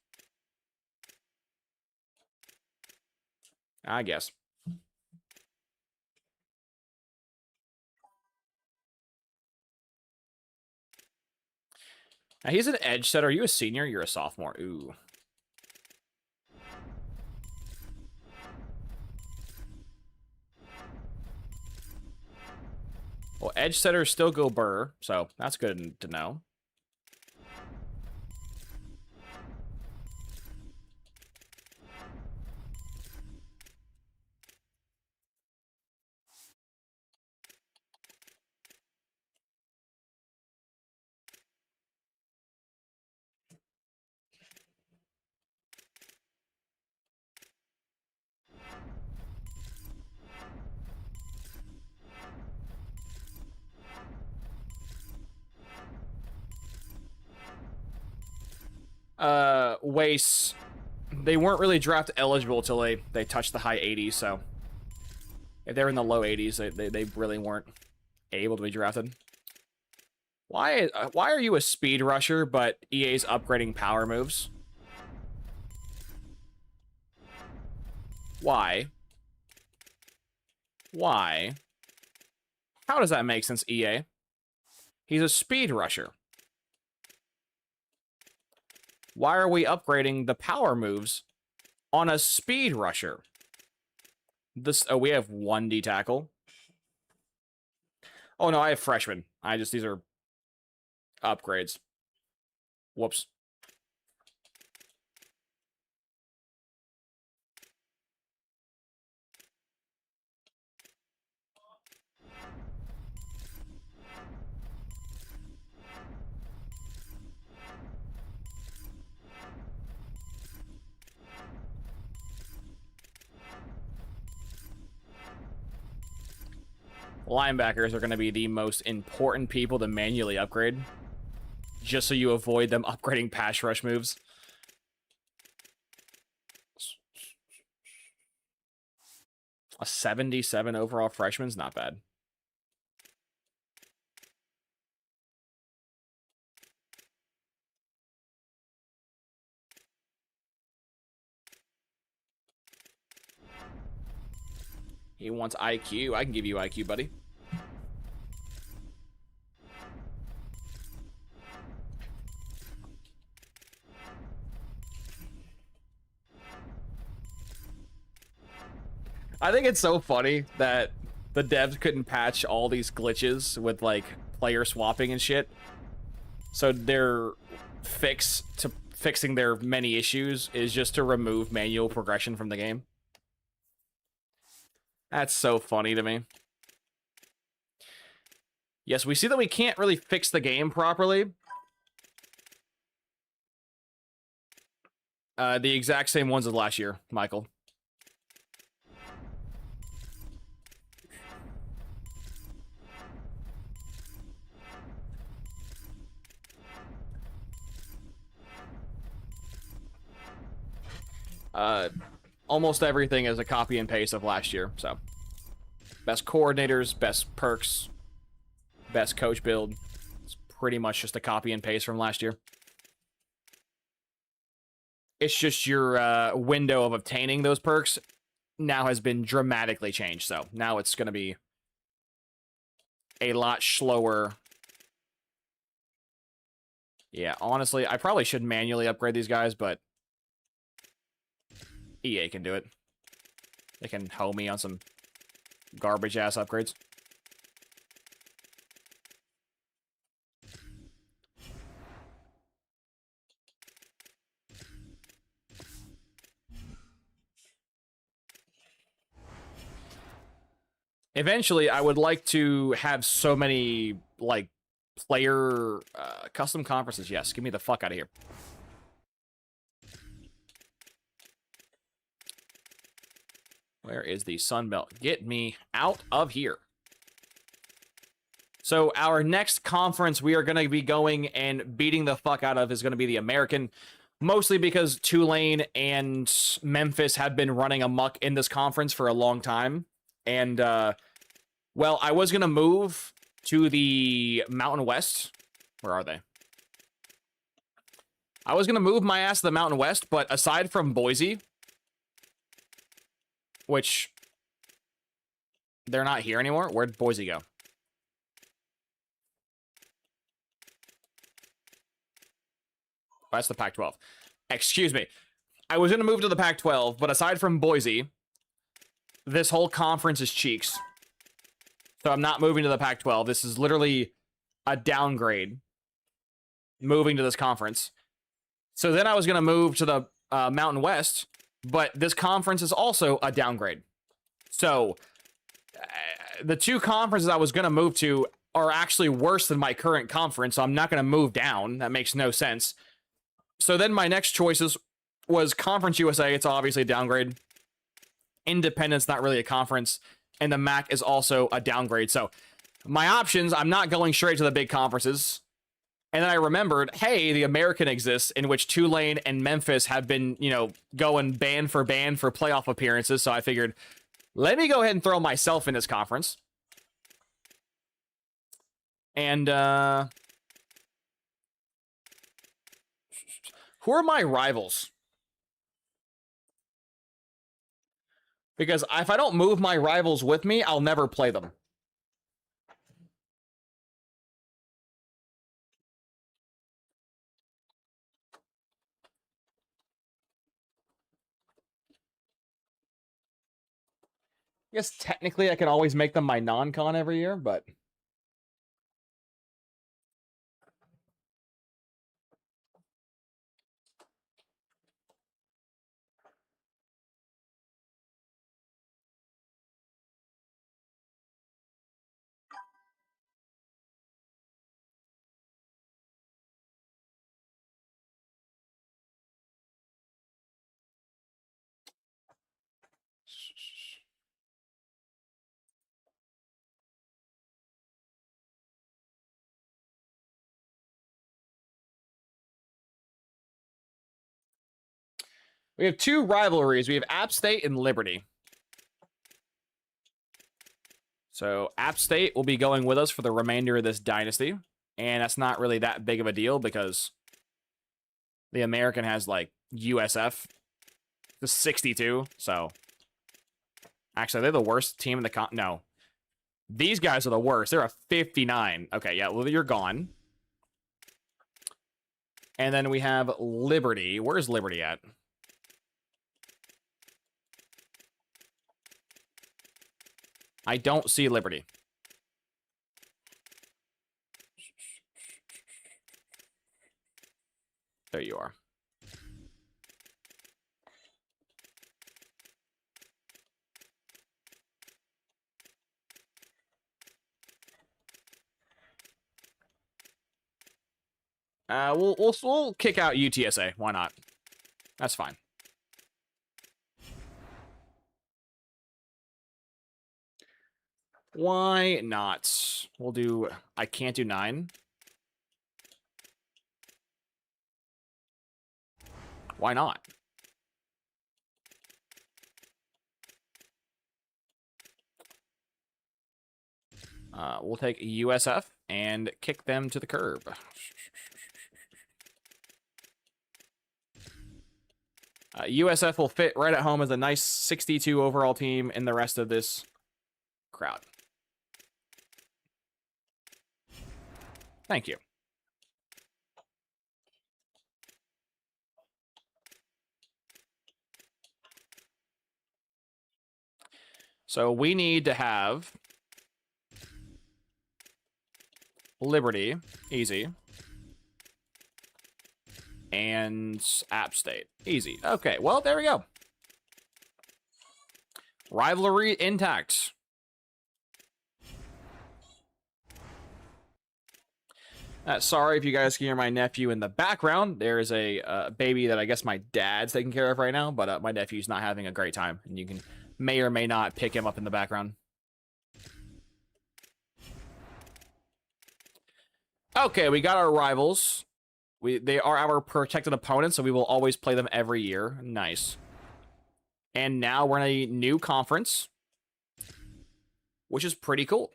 S1: Now, he's an edge setter. Are you a senior? You're a sophomore. Ooh. Well, edge setters still go burr, so that's good to know. Waste. They weren't really draft eligible till they touched the high 80s, so if they're in the low 80s, they really weren't able to be drafted. Why are you a speed rusher, but EA's upgrading power moves? Why? How does that make sense, EA? He's a speed rusher. Why are we upgrading the power moves on a speed rusher? We have 1D tackle. Oh no, I have freshman. These are upgrades. Whoops. Linebackers are going to be the most important people to manually upgrade, just so you avoid them upgrading pass rush moves. A 77 overall freshman's not bad. He wants IQ. I can give you IQ, buddy. I think it's so funny that the devs couldn't patch all these glitches with, like, player swapping and shit. So their fix to fixing their many issues is just to remove manual progression from the game. That's so funny to me. Yes, we see that we can't really fix the game properly. The exact same ones as last year, Michael. Almost everything is a copy and paste of last year, so. Best coordinators, best perks, best coach build. It's pretty much just a copy and paste from last year. It's just your window of obtaining those perks now has been dramatically changed, so now it's going to be a lot slower. Yeah, honestly, I probably should manually upgrade these guys, but EA can do it. They can hoe me on some garbage-ass upgrades. Eventually, I would like to have so many, like, player custom conferences. Yes, get me the fuck out of here. Where is the Sunbelt? Get me out of here. So our next conference we are going to be going and beating the fuck out of is going to be the American. Mostly because Tulane and Memphis have been running amok in this conference for a long time. And, well, I was going to move to the Mountain West. Where are they? I was going to move my ass to the Mountain West, but aside from Boise, which they're not here anymore. Where'd Boise go? Oh, that's the Pac-12. Excuse me. I was going to move to the Pac-12, but aside from Boise, this whole conference is cheeks. So I'm not moving to the Pac-12. This is literally a downgrade moving to this conference. So then I was going to move to the Mountain West, but this conference is also a downgrade. So the two conferences I was going to move to are actually worse than my current conference, so I'm not going to move down. That makes no sense. So then my next choices was Conference USA. It's obviously a downgrade. Independence, not really a conference. And the MAC is also a downgrade. So my options, I'm not going straight to the big conferences. And then I remembered, hey, the American exists, in which Tulane and Memphis have been, you know, going band for playoff appearances. So I figured, let me go ahead and throw myself in this conference. And, who are my rivals? Because if I don't move my rivals with me, I'll never play them. I guess technically I can always make them my non-con every year, but... We have two rivalries. We have App State and Liberty. So App State will be going with us for the remainder of this dynasty. And that's not really that big of a deal because the American has, like, USF. The 62, so... Actually, they're the worst team in the no. These guys are the worst. They're a 59. Okay, yeah, well, you're gone. And then we have Liberty. Where's Liberty at? I don't see Liberty. There you are. We'll kick out UTSA. Why not? That's fine. Why not? We'll do... I can't do 9. Why not? We'll take USF and kick them to the curb. USF will fit right at home as a nice 62 overall team in the rest of this crowd. Thank you. So we need to have Liberty, easy. And App State, easy. Okay, well, there we go. Rivalry intact. Sorry if you guys can hear my nephew in the background. There's a baby that I guess my dad's taking care of right now, but my nephew's not having a great time, and you may or may not pick him up in the background. Okay, we got our rivals. They are our protected opponents, so we will always play them every year. Nice. And now we're in a new conference, which is pretty cool.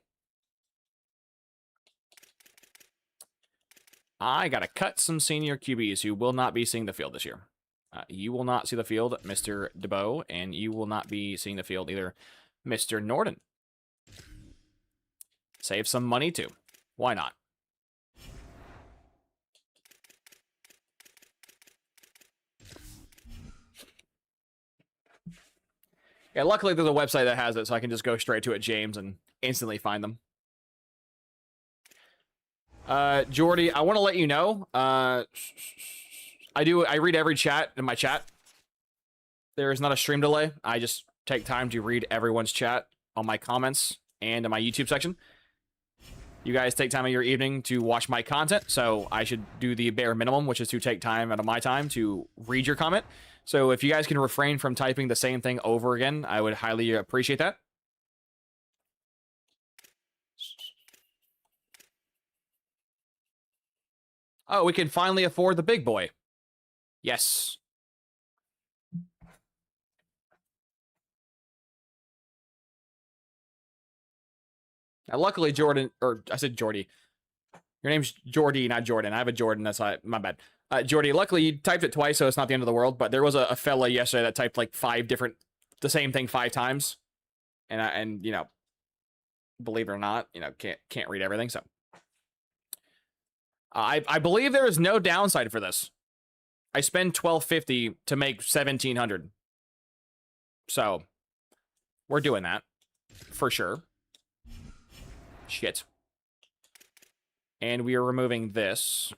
S1: I gotta cut some senior QBs who will not be seeing the field this year. You will not see the field, Mr. DeBow, and you will not be seeing the field either, Mr. Norden. Save some money, too. Why not? Yeah, luckily there's a website that has it, so I can just go straight to it, James, and instantly find them. Jordy, I want to let you know, I read every chat in my chat. There is not a stream delay. I just take time to read everyone's chat on my comments and in my YouTube section. You guys take time of your evening to watch my content, so I should do the bare minimum, which is to take time out of my time to read your comment. So if you guys can refrain from typing the same thing over again, I would highly appreciate that. Oh, we can finally afford the big boy. Yes. Now, luckily, Jordan, or I said Jordy. Your name's Jordy, not Jordan. I have a Jordan. That's my bad. Jordy, luckily you typed it twice, so it's not the end of the world. But there was a fella yesterday that typed like the same thing 5 times, and you know, believe it or not, you know, can't read everything. So I believe there is no downside for this. I spend $12.50 to make $1,700, so we're doing that for sure. Shit. And we are removing this.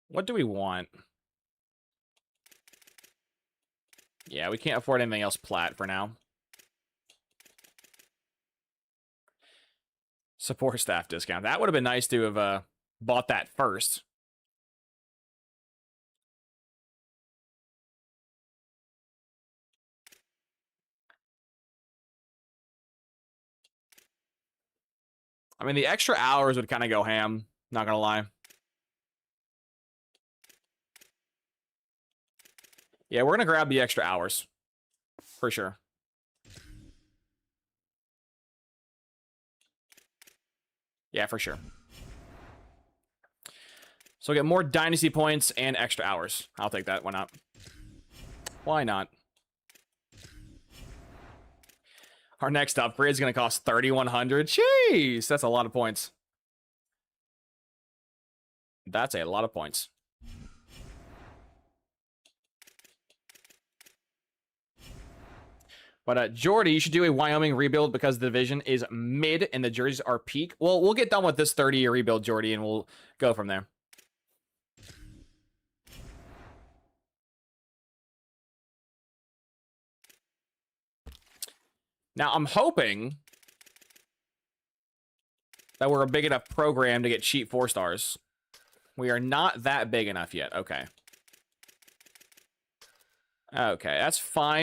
S1: What do we want? Yeah, we can't afford anything else plat for now. Support staff discount. That would have been nice to have bought that first. I mean, the extra hours would kind of go ham, not gonna lie. Yeah, we're gonna grab the extra hours. For sure. Yeah, for sure. So get more dynasty points and extra hours. I'll take that. Why not? Why not? Our next upgrade is going to cost 3,100. Jeez, that's a lot of points. That's a lot of points. But Jordy, you should do a Wyoming rebuild because the division is mid and the jerseys are peak. Well, we'll get done with this 30-year rebuild, Jordy, and we'll go from there. Now, I'm hoping that we're a big enough program to get cheap 4 stars. We are not that big enough yet. Okay. Okay, that's fine.